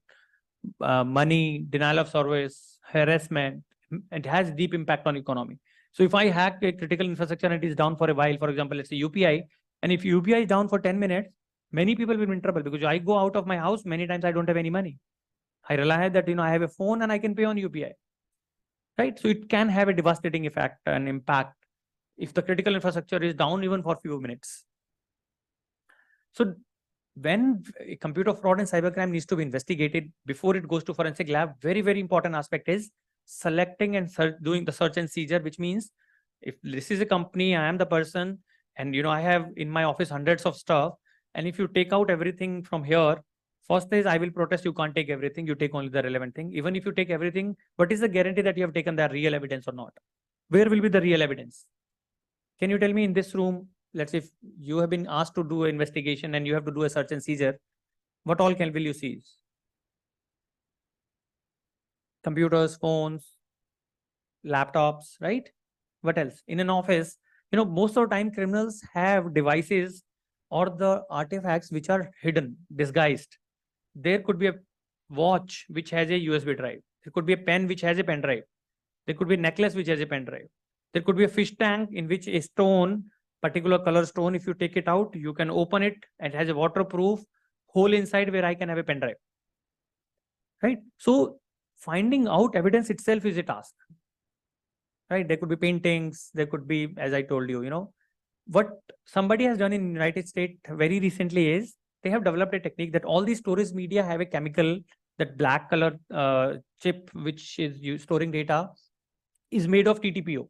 money, denial of service, harassment. It has deep impact on economy. So if I hack a critical infrastructure and it is down for a while, for example, let's say UPI, and if UPI is down for 10 minutes, many people will be in trouble because I go out of my house, many times I don't have any money. I rely that, I have a phone and I can pay on UPI. Right? So it can have a devastating effect and impact if the critical infrastructure is down even for a few minutes. So when computer fraud and cybercrime needs to be investigated before it goes to forensic lab, very, very important aspect is selecting and doing the search and seizure, which means if this is a company, I am the person, and I have in my office hundreds of stuff. And if you take out everything from here, first is I will protest, you can't take everything, you take only the relevant thing. Even if you take everything, what is the guarantee that you have taken the real evidence or not? Where will be the real evidence? Can you tell me in this room, let's say if you have been asked to do an investigation and you have to do a search and seizure, what all will you seize? Computers, phones, laptops, right? What else? In an office, most of the time criminals have devices or the artifacts which are hidden, disguised. There could be a watch which has a USB drive. There could be a pen which has a pen drive. There could be a necklace which has a pen drive. There could be a fish tank in which a stone, particular color stone, if you take it out, you can open it and it has a waterproof hole inside where I can have a pen drive. Right? So finding out evidence itself is a task. Right? There could be paintings, there could be, as I told you, what somebody has done in United States very recently is they have developed a technique that all these storage media have a chemical, that black color chip, which is used storing data, is made of TTPO.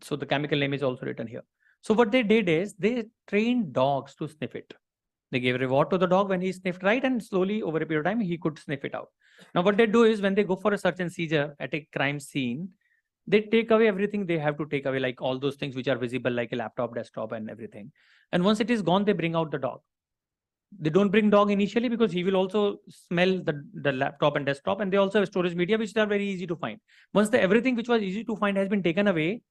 So the chemical name is also written here. So what they did is they trained dogs to sniff it. They gave a reward to the dog when he sniffed right, and slowly over a period of time, he could sniff it out. Now what they do is when they go for a search and seizure at a crime scene, they take away everything they have to take away, like all those things which are visible, like a laptop, desktop, and everything. And once it is gone, they bring out the dog. They don't bring dog initially because he will also smell the laptop and desktop, and they also have storage media which are very easy to find. Once everything which was easy to find has been taken away,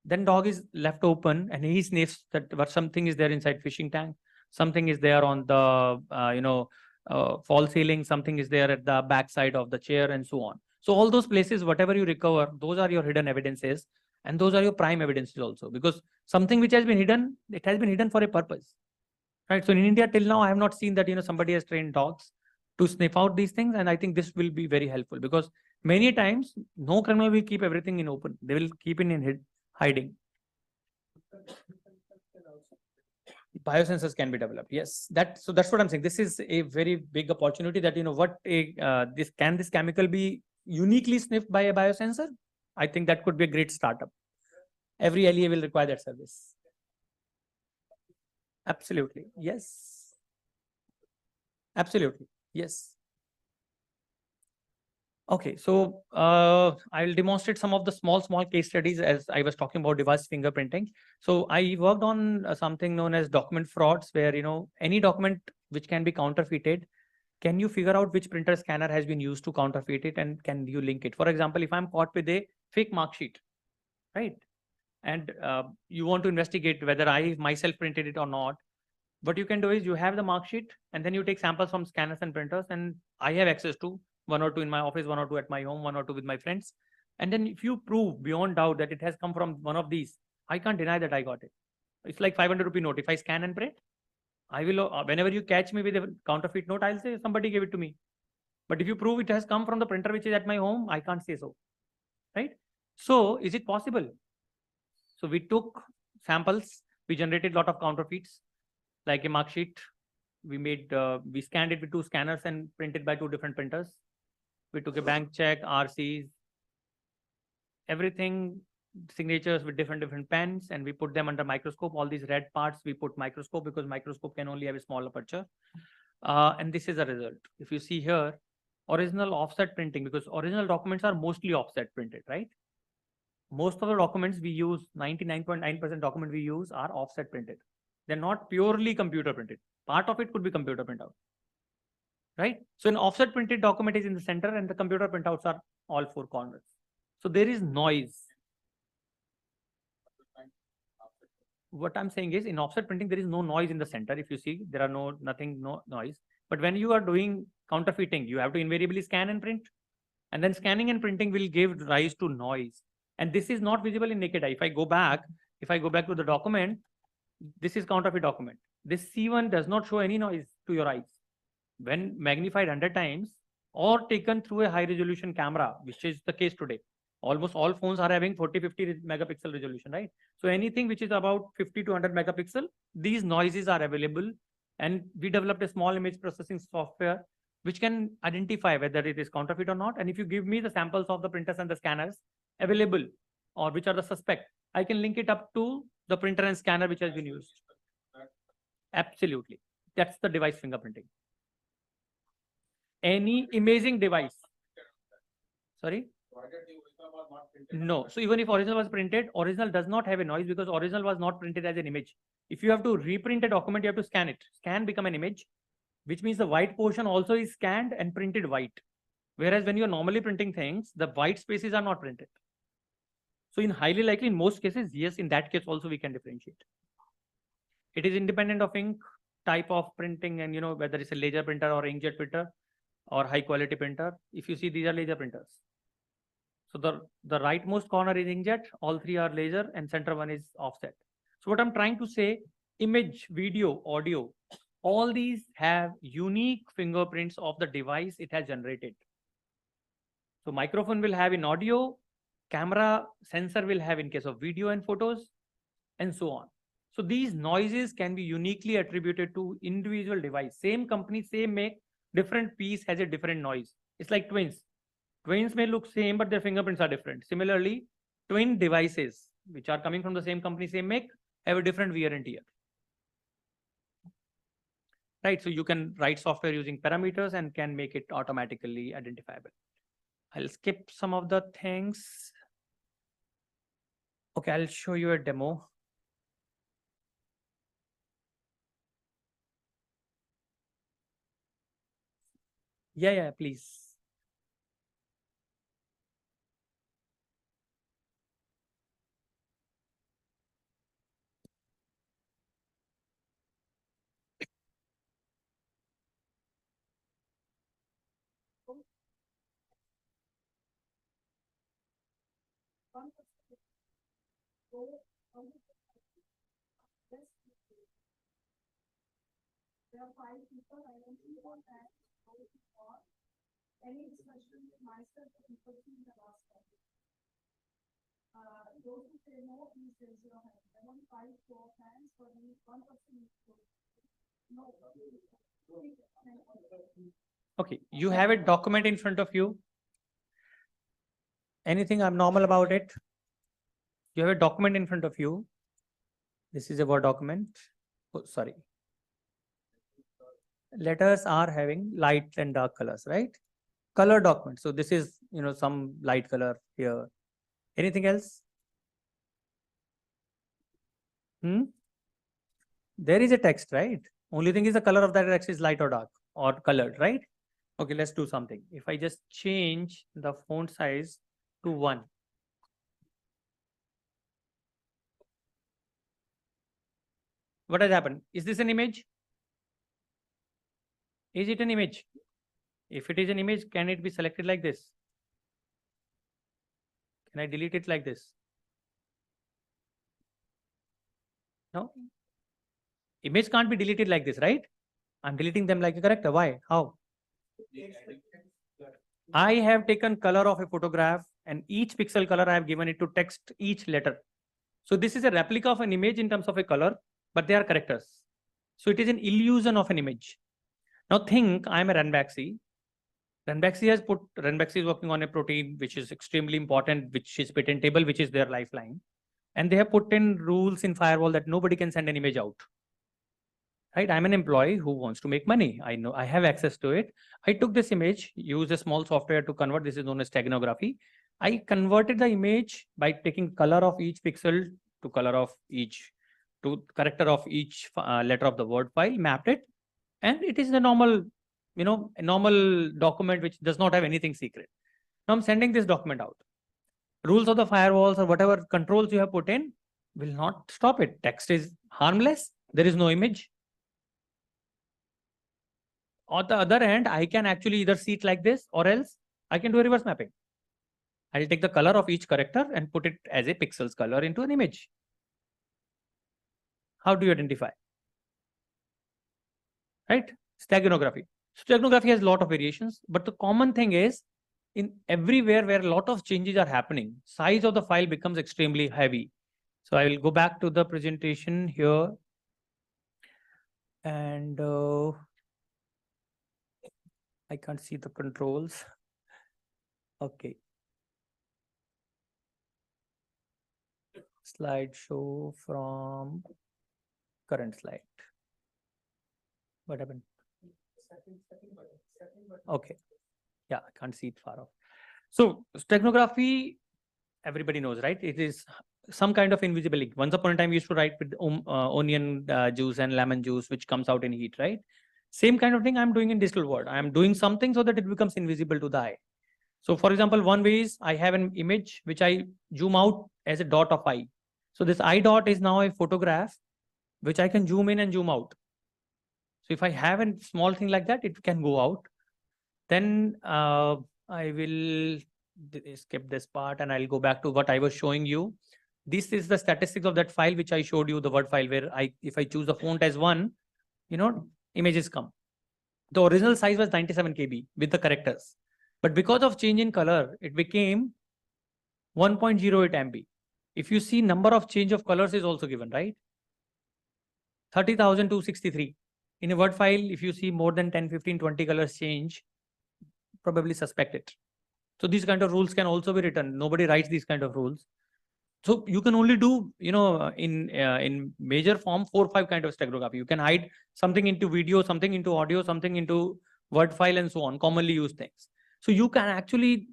then dog is left open and he sniffs that what something is there inside fishing tank, something is there on the fall ceiling, something is there at the back side of the chair, and so on. So all those places, whatever you recover, those are your hidden evidences. And those are your prime evidences also, because something which has been hidden, it has been hidden for a purpose, right? So in India till now, I have not seen that, somebody has trained dogs to sniff out these things. And I think this will be very helpful, because many times no criminal will keep everything in open. They will keep it in hiding. Biosensors can be developed. Yes, so that's what I'm saying. This is a very big opportunity that, this chemical be uniquely sniffed by a biosensor? I think that could be a great startup. Every LEA will require that service. Absolutely. Yes. Absolutely. Yes. Okay, so I'll demonstrate some of the small case studies as I was talking about device fingerprinting. So I worked on something known as document frauds, where any document which can be counterfeited, can you figure out which printer scanner has been used to counterfeit it, and can you link it? For example, if I'm caught with a fake mark sheet, right, and you want to investigate whether I myself printed it or not, what you can do is you have the mark sheet, and then you take samples from scanners and printers, and I have access to 1 or 2 in my office, 1 or 2 at my home, 1 or 2 with my friends. And then if you prove beyond doubt that it has come from one of these, I can't deny that I got it. It's like 500 rupee note. If I scan and print, I will, whenever you catch me with a counterfeit note, I'll say somebody gave it to me. But if you prove it has come from the printer which is at my home, I can't say so, right? So is it possible? So we took samples, we generated a lot of counterfeits, like a mark sheet. We scanned it with 2 scanners and printed by 2 different printers. We took a bank check, RCs, everything, signatures with different pens, and we put them under microscope. All these red parts we put microscope, because microscope can only have a small aperture. And this is the result. If you see here, original offset printing, because original documents are mostly offset printed, right? Most of the documents we use, 99.9% document we use are offset printed. They're not purely computer printed. Part of it could be computer printout, right? So an offset printed document is in the center, and the computer printouts are all 4 corners. So there is noise. What I'm saying is, in offset printing, there is no noise in the center. If you see, there are no noise. But when you are doing counterfeiting, you have to invariably scan and print. And then scanning and printing will give rise to noise. And this is not visible in naked eye. If I go back to the document, this is counterfeit document. This C1 does not show any noise to your eyes. When magnified 100 times or taken through a high resolution camera, which is the case today, almost all phones are having 40-50 megapixel resolution, right? So anything which is about 50 to 100 megapixel, these noises are available. And we developed a small image processing software which can identify whether it is counterfeit or not. And if you give me the samples of the printers and the scanners available, or which are the suspect, I can link it up to the printer and scanner which has been used. Absolutely. That's the device fingerprinting. Any imaging device. Sorry? No. So even if original was printed, original does not have a noise, because original was not printed as an image. If you have to reprint a document, you have to scan it. Scan become an image, which means the white portion also is scanned and printed white. Whereas when you're normally printing things, the white spaces are not printed. So in highly likely, in most cases, yes, in that case also we can differentiate. It is independent of ink type of printing, and whether it's a laser printer or inkjet printer or high quality printer. If you see, these are laser printers. So the rightmost corner is inkjet, all 3 are laser, and center one is offset. So what I'm trying to say, image, video, audio, all these have unique fingerprints of the device it has generated. So microphone will have in audio, camera sensor will have in case of video and photos, and so on. So these noises can be uniquely attributed to individual device. Same company, same make, different piece has a different noise. It's like twins. Twins may look same, but their fingerprints are different. Similarly, twin devices, which are coming from the same company, same make, have a different wear and tear. Right, so you can write software using parameters and can make it automatically identifiable. I'll skip some of the things. Okay, I'll show you a demo. Yeah, please. There are 5 people. I don't see one hand. Any discussion with myself or people in the last topic? Those who say no, please raise your hand. I want 5 hands for me. One person needs to. No. Okay, you have a document in front of you. Anything abnormal about it? You have a document in front of you. This is a Word document. Oh, sorry. Letters are having light and dark colors, right? Color document. So this is, some light color here. Anything else? There is a text, right? Only thing is the color of that text is light or dark or colored, right? Okay, let's do something. If I just change the font size to 1. What has happened? Is this an image? Is it an image? If it is an image, can it be selected like this? Can I delete it like this? No? Image can't be deleted like this, right? I'm deleting them like a character. Why? How? I have taken color of a photograph and each pixel color I have given it to text each letter. So this is a replica of an image in terms of a color, but they are characters. So it is an illusion of an image. Now think I am a Ranbaxy. Ranbaxy is working on a protein which is extremely important, which is patentable, which is their lifeline. And they have put in rules in firewall that nobody can send an image out. Right? I'm an employee who wants to make money. I know I have access to it. I took this image, used a small software to convert. This is known as steganography. I converted the image by taking color of each pixel to color of each, to character of each letter of the word file, mapped it. And it is a normal, a normal document which does not have anything secret. Now I'm sending this document out. Rules of the firewalls or whatever controls you have put in will not stop it. Text is harmless. There is no image. On the other hand, I can actually either see it like this or else I can do a reverse mapping. I'll take the color of each character and put it as a pixels color into an image. How do you identify? Right? Steganography. Steganography has a lot of variations, but the common thing is in everywhere where a lot of changes are happening, size of the file becomes extremely heavy. So I will go back to the presentation here. And I can't see the controls. Okay. Slideshow from current slide. What happened? Okay. Yeah, I can't see it far off. So steganography, everybody knows, right? It is some kind of invisible ink. Once upon a time, we used to write with onion juice and lemon juice, which comes out in heat, right? Same kind of thing I'm doing in digital world. I'm doing something so that it becomes invisible to the eye. So for example, one way is I have an image which I zoom out as a dot of eye. So this eye dot is now a photograph which I can zoom in and zoom out. So if I have a small thing like that, it can go out. Then I will skip this part and I'll go back to what I was showing you. This is the statistics of that file which I showed you, the Word file, where if I choose the font as 1, images come. The original size was 97 KB with the characters. But because of change in color, it became 1.08 MB. If you see, number of change of colors is also given, right? 30,263. In a Word file, if you see more than 10, 15, 20 colors change, probably suspect it. So these kind of rules can also be written. Nobody writes these kind of rules. So you can only do, in major form, 4 or 5 kind of steganography. You can hide something into video, something into audio, something into Word file, and so on, commonly used things. So you can actually,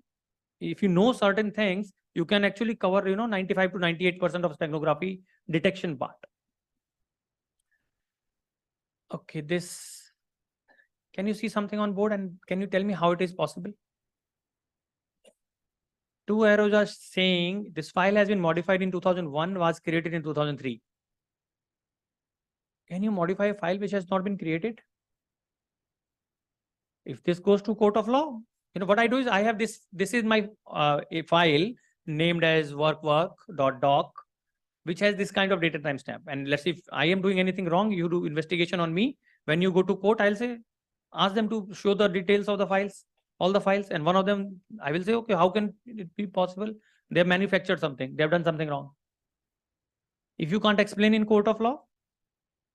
if you know certain things, you can actually cover, 95 to 98% of steganography detection part. Okay, can you see something on board and can you tell me how it is possible? 2 arrows are saying this file has been modified in 2001, was created in 2003. Can you modify a file which has not been created? If this goes to court of law, what I do is I have this is my a file named as work.doc. which has this kind of data timestamp. And let's say if I am doing anything wrong, you do investigation on me. When you go to court, I'll say, ask them to show the details of the files, all the files. And one of them, I will say, okay, how can it be possible? They have manufactured something. They have done something wrong. If you can't explain in court of law,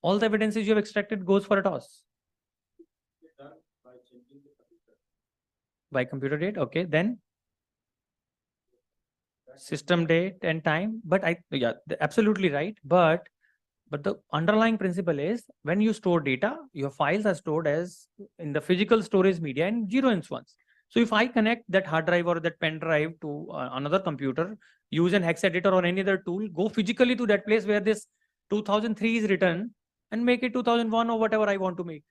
all the evidences you have extracted goes for a toss. By computer date, okay, then system date and time. But yeah, absolutely right. But the underlying principle is when you store data, your files are stored as in the physical storage media in 0 and 1s. So if I connect that hard drive or that pen drive to another computer, use an hex editor or any other tool, go physically to that place where this 2003 is written and make it 2001 or whatever I want to make.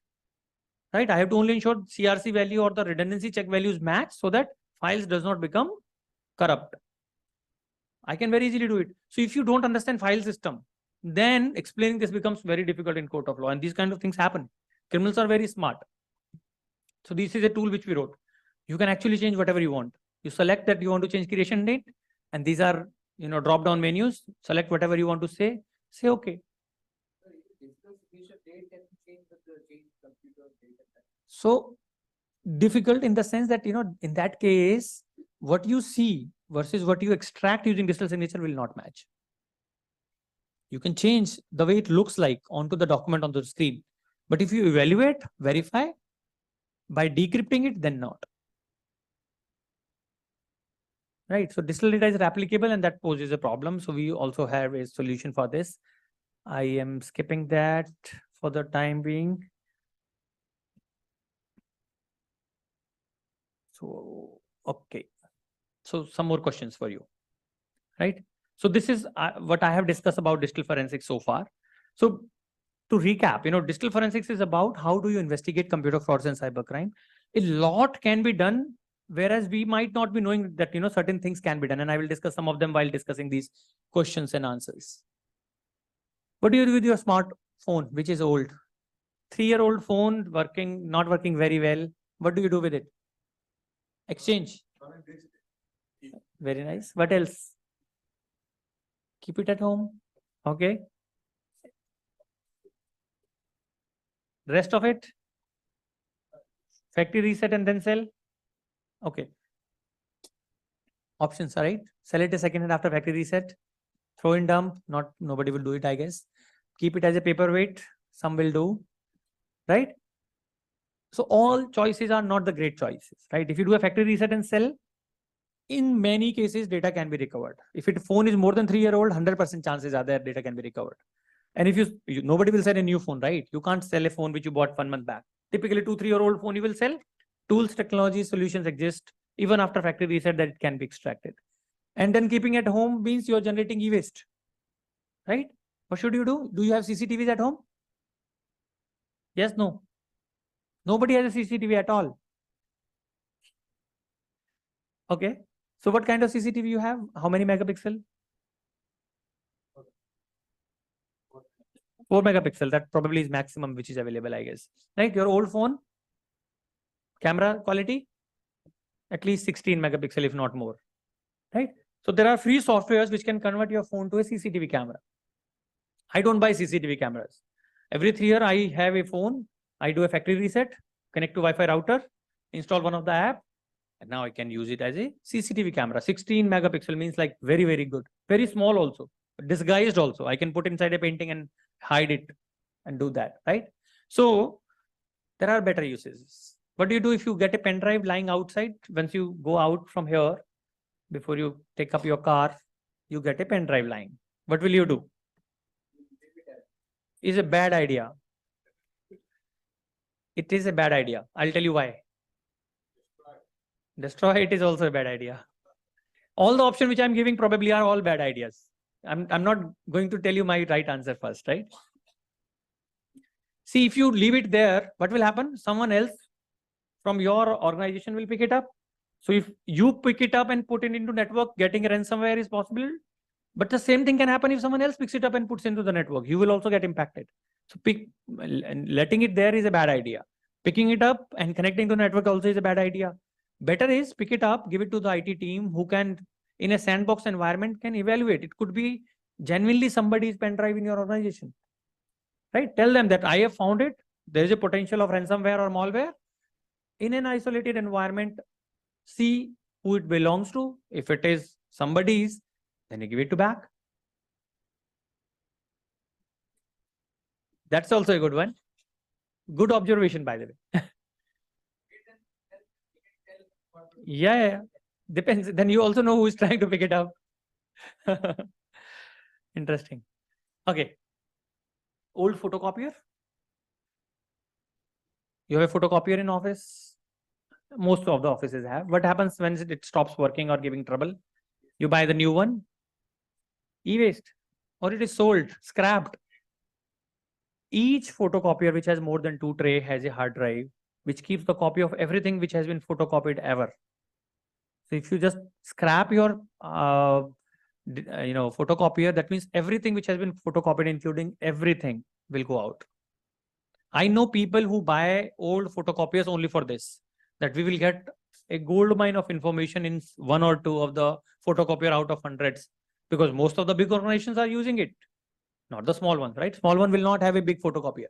Right? I have to only ensure CRC value or the redundancy check values match so that files does not become corrupt. I can very easily do it. So if you don't understand file system, then explaining this becomes very difficult in court of law. And these kind of things happen. Criminals are very smart. So this is a tool which we wrote. You can actually change whatever you want. You select that you want to change creation date. And these are, drop down menus. Select whatever you want to say okay. So difficult in the sense that, in that case, what you see versus what you extract using digital signature will not match. You can change the way it looks like onto the document on the screen. But if you evaluate, verify by decrypting it, then not. Right. So digital data is replicable and that poses a problem. So we also have a solution for this. I am skipping that for the time being. So, okay. So some more questions for you, right? So this is what I have discussed about digital forensics so far. So to recap, digital forensics is about how do you investigate computer frauds and cybercrime. A lot can be done, whereas we might not be knowing that, certain things can be done. And I will discuss some of them while discussing these questions and answers. What do you do with your smartphone, which is old? 3-year-old phone not working very well. What do you do with it? Exchange. Very nice. What else? Keep it at home. Okay. Rest of it? Factory reset and then sell? Okay. Options, right? Sell it a second hand after factory reset. Throw in dump. Nobody will do it, I guess. Keep it as a paperweight. Some will do. Right? So all choices are not the great choices, right? If you do a factory reset and sell, in many cases, data can be recovered. If your phone is more than 3-year-old, 100% chances are there data can be recovered. And if nobody will sell a new phone, right? You can't sell a phone which you bought 1 month back. Typically 2-3-year-old phone you will sell. Tools, technology, solutions exist even after factory reset that it can be extracted. And then keeping at home means you're generating e-waste, right? What should you do? Do you have CCTVs at home? Yes, no. Nobody has a CCTV at all. Okay. So what kind of CCTV you have? How many megapixel? 4 megapixel. That probably is maximum which is available, I guess. Right? Your old phone, camera quality, at least 16 megapixel, if not more. Right? So there are free softwares which can convert your phone to a CCTV camera. I don't buy CCTV cameras. Every 3 years, I have a phone. I do a factory reset, connect to Wi-Fi router, install one of the app, and now I can use it as a CCTV camera. 16 megapixel means like very, very good. Very small also, disguised also. I can put inside a painting and hide it and do that, right? So there are better uses. What do you do if you get a pen drive lying outside? Once you go out from here, before you take up your car, you get a pen drive lying. What will you do? Is a bad idea. It is a bad idea. I'll tell you why. Destroy it is also a bad idea. All the options which I'm giving probably are all bad ideas. I'm not going to tell you my right answer first, right? See, if you leave it there, what will happen? Someone else from your organization will pick it up. So if you pick it up and put it into network, getting a ransomware is possible. But the same thing can happen if someone else picks it up and puts into the network. You will also get impacted. So letting it there is a bad idea. Picking it up and connecting to the network also is a bad idea. Better is pick it up, give it to the IT team who can, in a sandbox environment, can evaluate. It could be genuinely somebody's pen drive in your organization, right? Tell them that I have found it. There is a potential of ransomware or malware in an isolated environment. See who it belongs to. If it is somebody's, then you give it to back. That's also a good one. Good observation, by the way. Yeah. Depends. Then you also know who is trying to pick it up. Interesting. Okay. Old photocopier. You have a photocopier in office. Most of the offices have. What happens when it stops working or giving trouble? You buy the new one. E-waste. Or it is sold, scrapped. Each photocopier which has more than 2 tray has a hard drive which keeps the copy of everything which has been photocopied ever. So if you just scrap your photocopier, that means everything which has been photocopied, including everything, will go out. I know people who buy old photocopiers only for this, that we will get a gold mine of information in 1 or 2 of the photocopier out of hundreds, because most of the big organizations are using it, not the small ones, right? Small one will not have a big photocopier.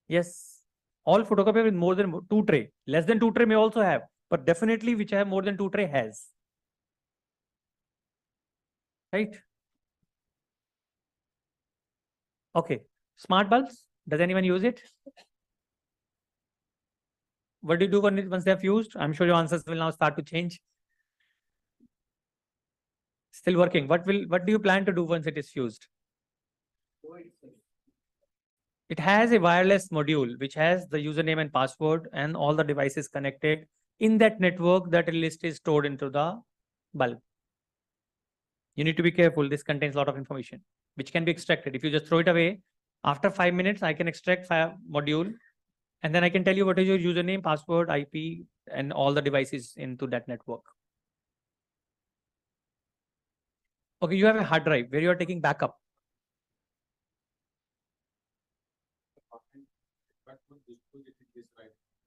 Yes, all photocopier with more than 2 tray. Less than 2 tray may also have, but definitely which have more than 2 tray has. Right? Okay. Smart bulbs. Does anyone use it? What do you do once they are fused? I'm sure your answers will now start to change. Still working. What do you plan to do once it is fused? It has a wireless module which has the username and password and all the devices connected. In that network, that list is stored into the bulb. You need to be careful. This contains a lot of information which can be extracted. If you just throw it away, after 5 minutes, I can extract module, and then I can tell you what is your username, password, IP, and all the devices into that network. Okay, you have a hard drive where you are taking backup.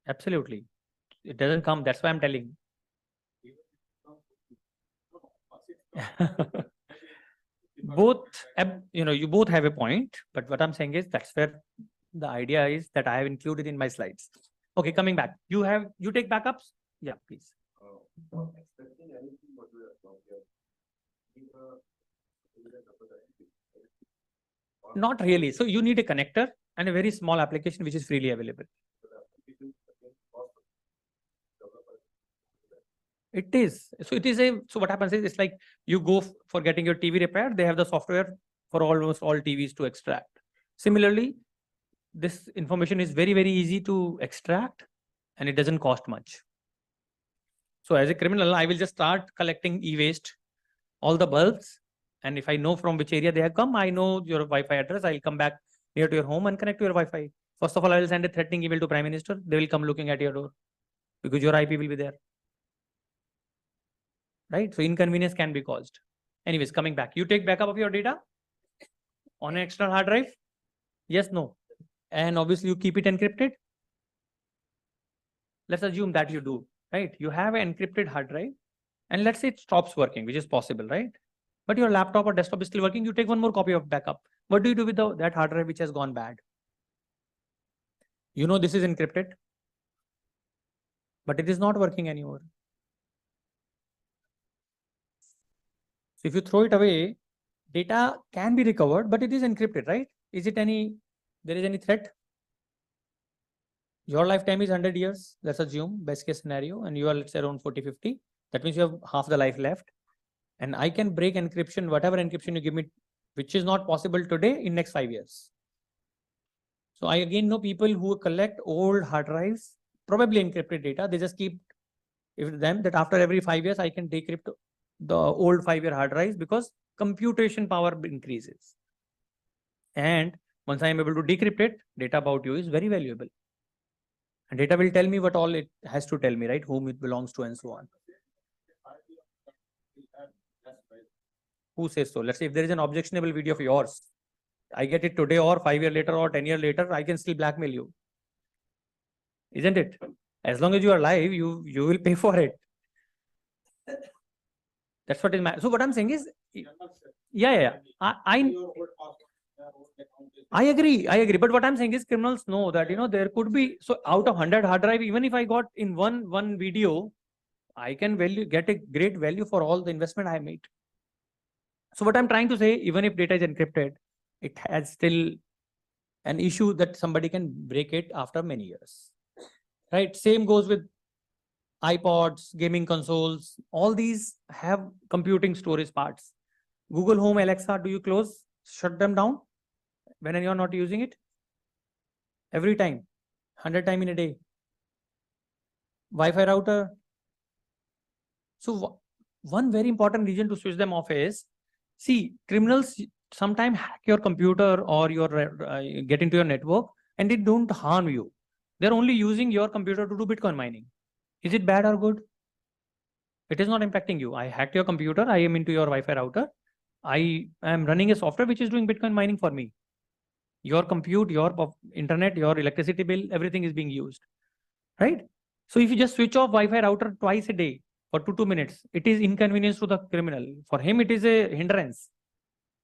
Absolutely. It doesn't come. That's why I'm telling. Both, you both have a point, but what I'm saying is that's where the idea is that I have included in my slides. Okay, coming back. You take backups? Yeah, please. Not really. So you need a connector and a very small application which is freely available. It is. So it is so what happens is it's like you go for getting your TV repaired. They have the software for almost all TVs to extract. Similarly, this information is very, very easy to extract and it doesn't cost much. So as a criminal, I will just start collecting e-waste, all the bulbs. And if I know from which area they have come, I know your Wi-Fi address. I'll come back near to your home and connect to your Wi-Fi. First of all, I will send a threatening email to Prime Minister. They will come looking at your door because your IP will be there. Right? So inconvenience can be caused. Anyways, coming back, you take backup of your data on an external hard drive? Yes, no. And obviously you keep it encrypted. Let's assume that you do, right? You have an encrypted hard drive and let's say it stops working, which is possible, right? But your laptop or desktop is still working. You take one more copy of backup. What do you do with that hard drive which has gone bad? You know this is encrypted, but it is not working anymore. So if you throw it away, data can be recovered, but it is encrypted, right? There is any threat? Your lifetime is 100 years, let's assume, best case scenario, and you are, let's say, around 40, 50. That means you have half the life left. And I can break encryption, whatever encryption you give me, which is not possible today, in next 5 years. So I again know people who collect old hard drives, probably encrypted data. They just keep them that after every 5 years, I can decrypt the old 5-year hard drives because computation power increases. And once I am able to decrypt it, data about you is very valuable. And data will tell me what all it has to tell me, right? Whom it belongs to and so on. Who says so? Let's say if there is an objectionable video of yours, I get it today or 5 years later or 10 years later, I can still blackmail you. Isn't it? As long as you are alive, you will pay for it. That's what is my. So what I'm saying is, yeah. I agree. But what I'm saying is criminals know that, there could be, so out of 100 hard drive, even if I got in one video, I can get a great value for all the investment I made. So what I'm trying to say, even if data is encrypted, it has still an issue that somebody can break it after many years. Right? Same goes with iPods, gaming consoles. All these have computing storage parts. Google Home, Alexa, do you shut them down when you're not using it? Every time, 100 times in a day. Wi-Fi router. So one very important reason to switch them off is, see, criminals sometimes hack your computer or get into your network, and they don't harm you. They're only using your computer to do Bitcoin mining. Is it bad or good? It is not impacting you. I hacked your computer. I am into your Wi-Fi router. I am running a software which is doing Bitcoin mining for me. Your compute, your internet, your electricity bill, everything is being used, right? So if you just switch off Wi-Fi router twice a day for 2 minutes, it is inconvenience to the criminal. For him, it is a hindrance.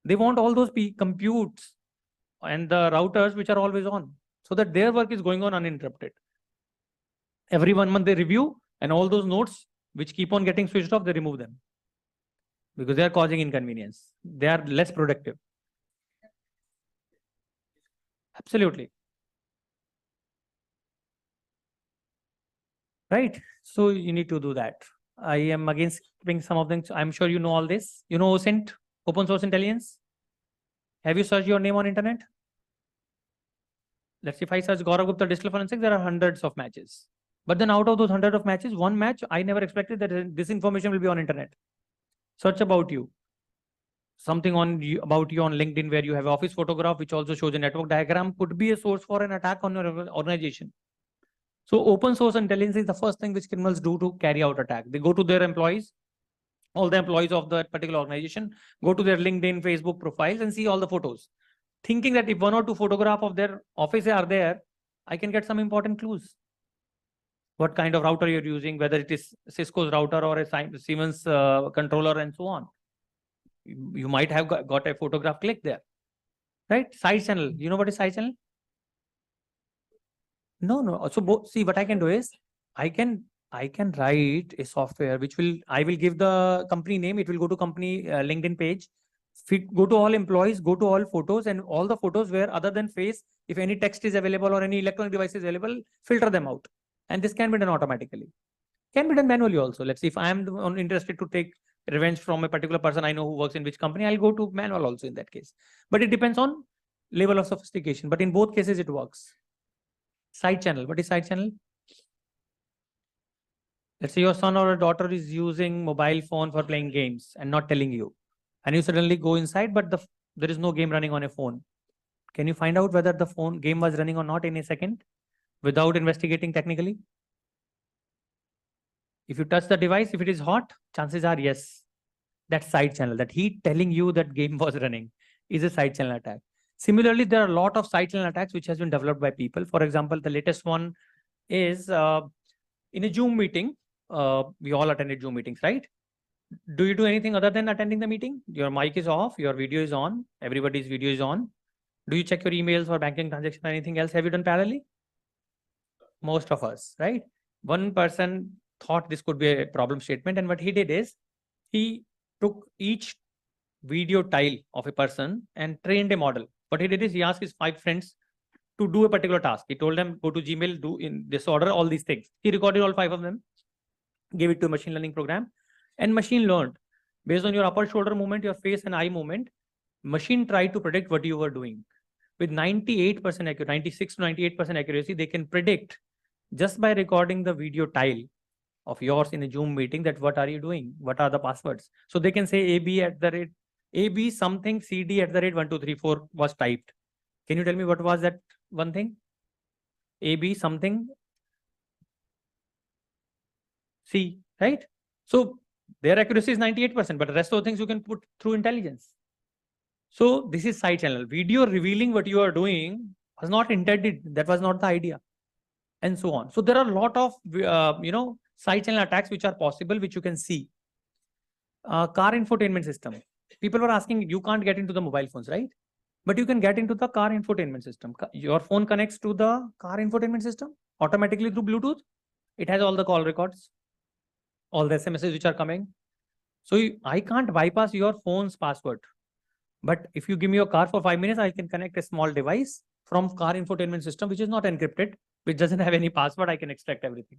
They want all those computes and the routers which are always on, so that their work is going on uninterrupted. Every 1 month they review, and all those nodes which keep on getting switched off, they remove them because they are causing inconvenience. They are less productive. Absolutely. Right? So you need to do that. I am again skipping some of them. I'm sure you know all this. You know OSINT, open source intelligence. Have you searched your name on internet? Let's see, if I search Gaurav Gupta digital forensics, there are hundreds of matches. But then out of those hundreds of matches, one match, I never expected that this information will be on internet. Search about you. Something about you on LinkedIn where you have an office photograph which also shows a network diagram could be a source for an attack on your organization. So open source intelligence is the first thing which criminals do to carry out attack. They go to their employees, all the employees of that particular organization, go to their LinkedIn, Facebook profiles and see all the photos, thinking that if 1 or 2 photographs of their office are there, I can get some important clues. What kind of router you're using, whether it is Cisco's router or a Siemens controller and so on. You might have got a photograph click there, right? Side channel. You know what is side channel? No. So see, what I can do is I can write a software which I will give the company name. It will go to company LinkedIn page, go to all employees, go to all photos, and all the photos where other than face, if any text is available or any electronic device is available, filter them out. And this can be done automatically. Can be done manually also. Let's see, if I am interested to take revenge from a particular person I know who works in which company, I'll go to manual also in that case. But it depends on level of sophistication. But in both cases, it works. Side channel. What is side channel? Let's say your son or a daughter is using mobile phone for playing games and not telling you. And you suddenly go inside, but there is no game running on a phone. Can you find out whether the game was running or not in a second without investigating technically? If you touch the device, if it is hot, chances are yes. That side channel, that he telling you that game was running, is a side channel attack. Similarly, there are a lot of side channel attacks which has been developed by people. For example, the latest one is in a Zoom meeting. We all attended Zoom meetings, right? Do you do anything other than attending the meeting? Your mic is off, your video is on, everybody's video is on. Do you check your emails or banking transaction or anything else? Have you done parallelly? Most of us, right? One person thought this could be a problem statement, and what he did is he took each video tile of a person and trained a model. What he did is he asked his 5 friends to do a particular task. He told them, go to Gmail, do in this order, all these things. He recorded all 5 of them, gave it to a machine learning program, and machine learned based on your upper shoulder movement, your face and eye movement. Machine tried to predict what you were doing. With 98% accuracy, 96 to 98% accuracy, they can predict just by recording the video tile of yours in a Zoom meeting that what are you doing? What are the passwords? So they can say AB something CD @ 1 2 3 4 was typed. Can you tell me what was that one thing? AB something C, right? So their accuracy is 98%, but the rest of the things you can put through intelligence. So this is side channel. Video revealing what you are doing was not intended. That was not the idea, and so on. So there are a lot of side channel attacks which are possible, which you can see. Car infotainment system. People were asking, you can't get into the mobile phones, right? But you can get into the car infotainment system. Your phone connects to the car infotainment system automatically through Bluetooth. It has all the call records, all the SMSs which are coming. So I can't bypass your phone's password. But if you give me your car for 5 minutes, I can connect a small device from car infotainment system, which is not encrypted, which doesn't have any password. I can extract everything.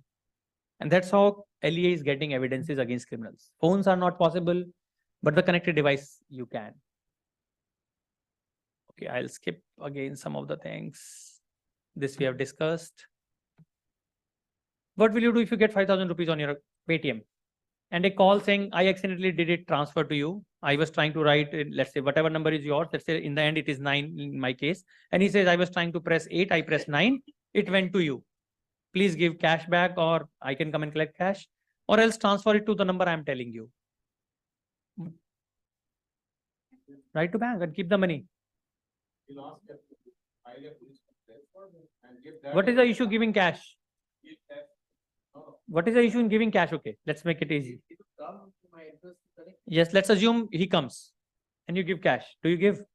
And that's how LEA is getting evidences against criminals. Phones are not possible, but the connected device you can. Okay, I'll skip again some of the things. This we have discussed. What will you do if you get 5,000 rupees on your Paytm and a call saying, I accidentally did it transfer to you. I was trying to write, let's say, whatever number is yours. Let's say in the end it is 9 in my case. And he says, I was trying to press 8, I pressed 9, it went to you. Please give cash back, or I can come and collect cash, or else transfer it to the number I'm telling you. Write to bank and keep the money. What is the issue giving cash? What is the issue in giving cash? Okay, let's make it easy. Yes, let's assume he comes and you give cash. Do you give? It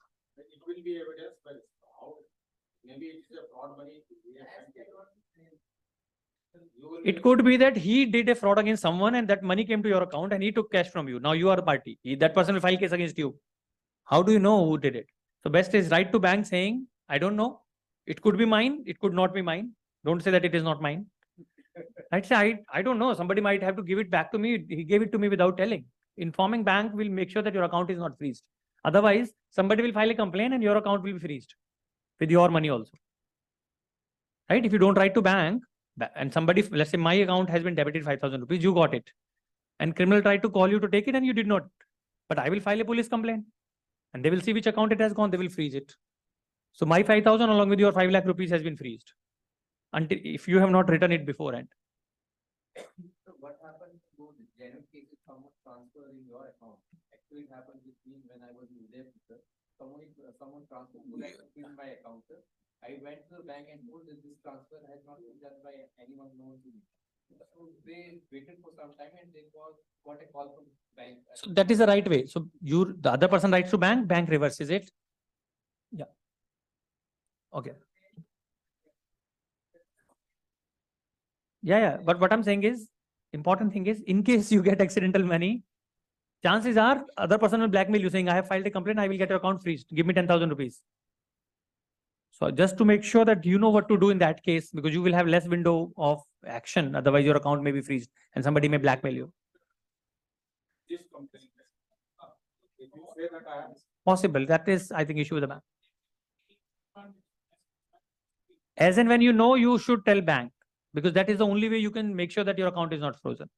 will be evidence, but how? Maybe it's a fraud money. It could be that he did a fraud against someone and that money came to your account and he took cash from you. Now you are a party. That person will file case against you. How do you know who did it? So best is write to bank saying, I don't know. It could be mine. It could not be mine. Don't say that it is not mine. I'd say, I don't know. Somebody might have to give it back to me. He gave it to me without telling. Informing bank will make sure that your account is not freezed. Otherwise, somebody will file a complaint and your account will be freezed with your money also. Right? If you don't write to bank and somebody, let's say my account has been debited 5,000 rupees, you got it. And criminal tried to call you to take it and you did not. But I will file a police complaint and they will see which account it has gone. They will freeze it. So my 5,000 along with your 5 lakh rupees has been freezed until if you have not written it beforehand. So what happened to those genuine cases, someone transfer in your account? Actually, it happened with me when I was in there. Someone transferred 2 lakh rupees in my account. Sir. I went to the bank and told that this transfer has not been done by anyone known to me. So they waited for some time and they got a call from bank. So that is the right way. So the other person writes to bank reverses it. Yeah. Okay. Yeah. But what I'm saying is, important thing is, in case you get accidental money, chances are other person will blackmail you saying, I have filed a complaint, I will get your account freezed. Give me 10,000 rupees. So just to make sure that you know what to do in that case, because you will have less window of action. Otherwise, your account may be freezed and somebody may blackmail you. Possible. That is, I think, issue with the bank. As and when you know, you should tell bank, because that is the only way you can make sure that your account is not frozen.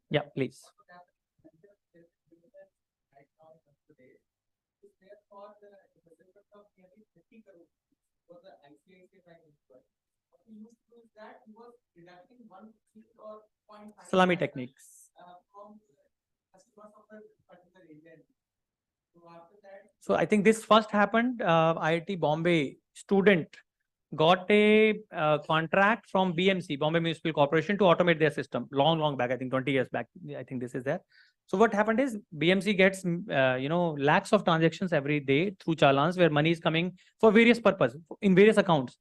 Yeah, please. Salami techniques. So I think this first happened, IIT Bombay student got a contract from BMC, Bombay Municipal Corporation, to automate their system long back, I think 20 years back. I think this is there. So what happened is BMC gets, lakhs of transactions every day through challans where money is coming for various purposes in various accounts,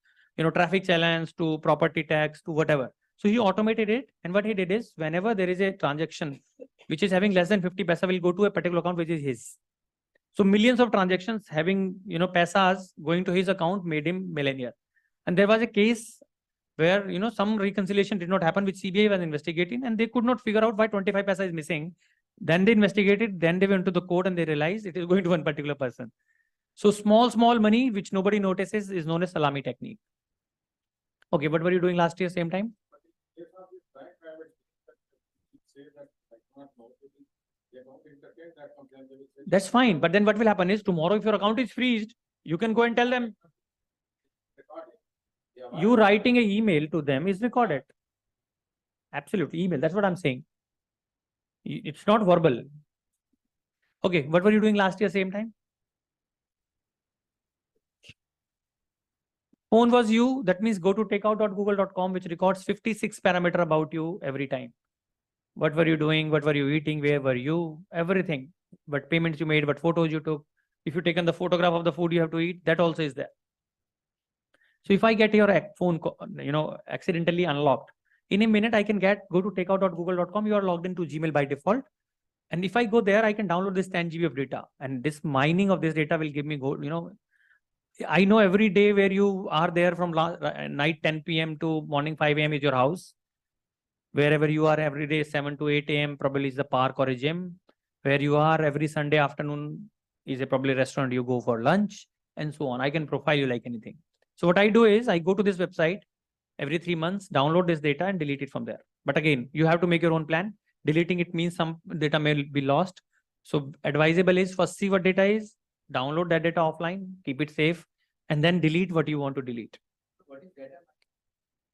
traffic challans to property tax to whatever. So he automated it. And what he did is whenever there is a transaction which is having less than 50 paisa will go to a particular account, which is his. So millions of transactions having, paisas going to his account made him millionaire. And there was a case where, some reconciliation did not happen, which CBI was investigating, and they could not figure out why 25 paisa is missing. Then they investigated, then they went to the court and they realized it is going to one particular person. So small money, which nobody notices, is known as salami technique. Okay, what were you doing last year, same time? That's fine. But then what will happen is tomorrow, if your account is freezed, you can go and tell them. You writing an email to them is recorded. Absolutely, email. That's what I'm saying. It's not verbal. Okay, what were you doing last year, same time? Phone was you. That means go to takeout.google.com, which records 56 parameter about you every time. What were you doing? What were you eating? Where were you? Everything. What payments you made? What photos you took? If you taken the photograph of the food you have to eat, that also is there. So if I get your phone, accidentally unlocked, in a minute I can go to takeout.google.com. You are logged into Gmail by default. And if I go there, I can download this 10 GB of data. And this mining of this data will give me I know every day where you are there from night 10 p.m. to morning 5 a.m. is your house. Wherever you are every day 7 to 8 a.m. probably is the park or a gym. Where you are every Sunday afternoon is a probably restaurant you go for lunch and so on. I can profile you like anything. So what I do is I go to this website every 3 months, download this data and delete it from there. But again, you have to make your own plan. Deleting it means some data may be lost. So advisable is first see what data is, download that data offline, keep it safe, and then delete what you want to delete. What is data?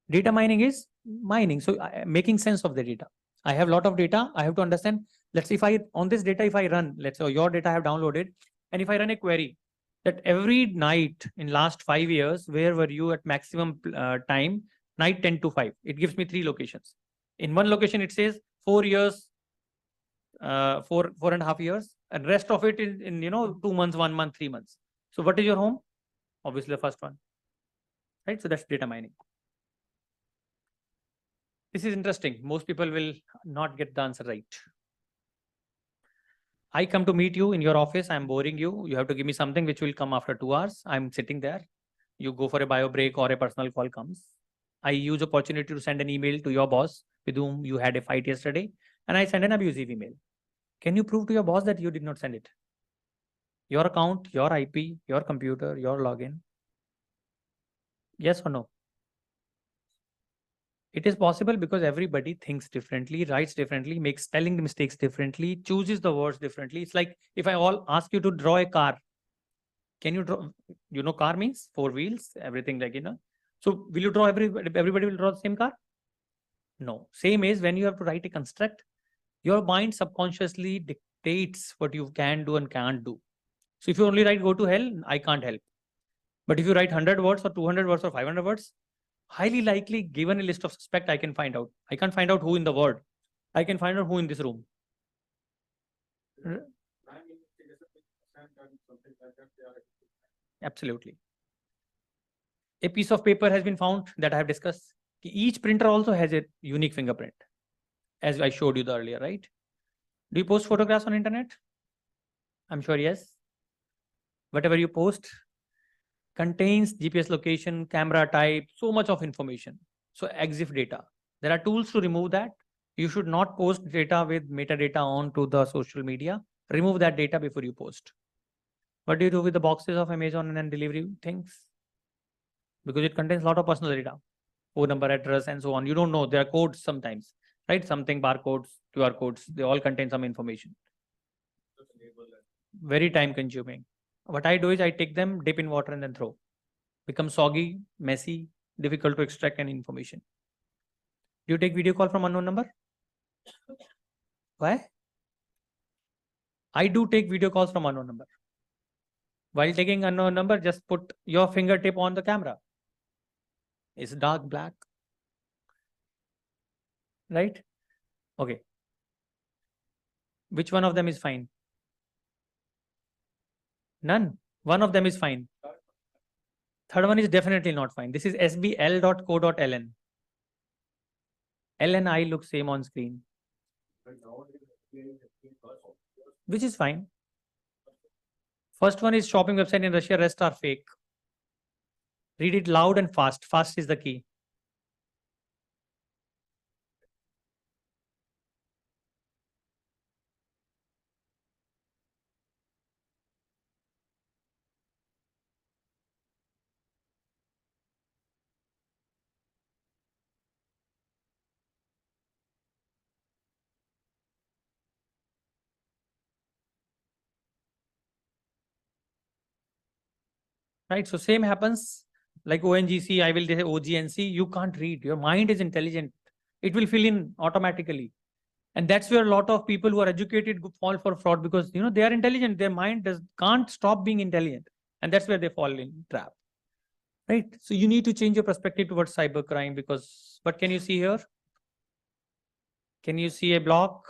Data mining is mining. So making sense of the data. I have a lot of data. I have to understand. Let's say if I on this data, if I run, let's say your data I have downloaded, and if I run a query that every night in last 5 years, where were you at maximum time? Night 10 to 5. It gives me 3 locations. In one location, it says 4 years, 4.5 years, and rest of it in 2 months, 1 month, 3 months. So what is your home? Obviously the first one, right? So that's data mining. This is interesting. Most people will not get the answer right. I come to meet you in your office. I'm boring you. You have to give me something which will come after 2 hours. I'm sitting there. You go for a bio break or a personal call comes. I use opportunity to send an email to your boss with whom you had a fight yesterday. And I send an abusive email. Can you prove to your boss that you did not send it? Your account, your IP, your computer, your login. Yes or no? It is possible because everybody thinks differently, writes differently, makes spelling mistakes differently, chooses the words differently. It's like if I all ask you to draw a car, can you draw? Car means 4 wheels, everything like. So will you draw everybody will draw the same car? No. Same is when you have to write a construct, your mind subconsciously dictates what you can do and can't do. So if you only write go to hell, I can't help. But if you write 100 words or 200 words or 500 words, highly likely, given a list of suspect, I can find out. I can't find out who in the world. I can find out who in this room. Absolutely. A piece of paper has been found that I have discussed. Each printer also has a unique fingerprint, as I showed you the earlier, right? Do you post photographs on internet? I'm sure yes. Whatever you post contains GPS location, camera type, so much of information. So EXIF data. There are tools to remove that. You should not post data with metadata onto the social media. Remove that data before you post. What do you do with the boxes of Amazon and delivery things? Because it contains a lot of personal data, phone number, address, and so on. You don't know. There are codes sometimes, right? Something barcodes, QR codes, they all contain some information. Very time consuming. What I do is I take them, dip in water and then throw. Become soggy, messy, difficult to extract any information. Do you take video call from unknown number? Why? I do take video calls from unknown number. While taking unknown number, just put your fingertip on the camera. It's dark black. Right? Okay. Which one of them is fine? None. One of them is fine. Third one is definitely not fine. This is sbl.co.ln. L and I look same on screen. Which is fine. First one is shopping website in Russia, rest are fake. Read it loud and fast. Fast is the key. Right? So same happens like ONGC, I will say OGNC. You can't read. Your mind is intelligent. It will fill in automatically. And that's where a lot of people who are educated fall for fraud because they are intelligent. Their mind can't stop being intelligent. And that's where they fall in trap. right? So you need to change your perspective towards cybercrime, because what can you see here? Can you see a block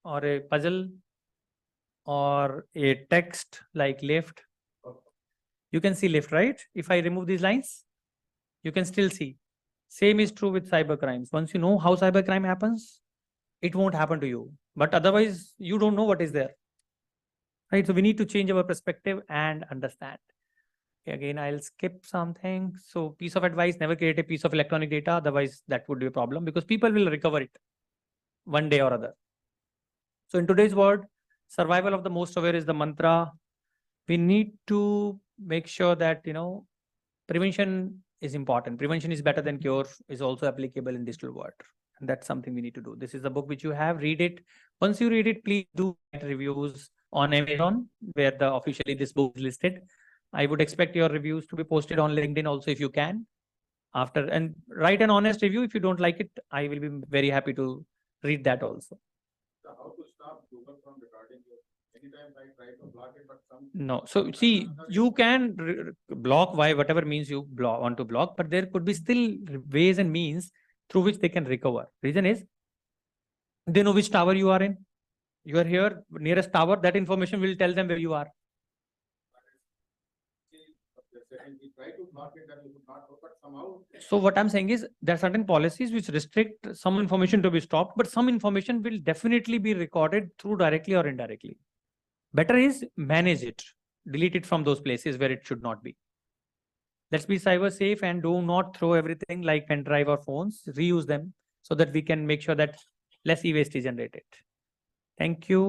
or a puzzle or a text like lift? You can see lift, right? If I remove these lines, you can still see. Same is true with cyber crimes. Once you know how cyber crime happens, it won't happen to you. But otherwise, you don't know what is there, right? So we need to change our perspective and understand. Okay, again, I'll skip something. So piece of advice, never create a piece of electronic data. Otherwise, that would be a problem, because people will recover it one day or other. So in today's world, survival of the most aware is the mantra. We need to make sure that, prevention is important. Prevention is better than cure is also applicable in digital world. And that's something we need to do. This is the book which you have, read it. Once you read it, please do write reviews on Amazon, where the officially this book is listed. I would expect your reviews to be posted on LinkedIn also, if you can. After, and write an honest review. If you don't like it, I will be very happy to read that also. So how to stop Google from recording you? Anytime I try to block it, but some. No. So see, you can block by whatever means you want to block, but there could be still ways and means through which they can recover. Reason is, they know which tower you are in. You are here, nearest tower, that information will tell them where you are. We try to block it, then we could not, but somehow. So what I'm saying is, there are certain policies which restrict some information to be stopped, but some information will definitely be recorded through directly or indirectly. Better is manage it, delete it from those places where it should not be. Let's be cyber safe and do not throw everything like pen drive or phones, reuse them so that we can make sure that less e-waste is generated. Thank you.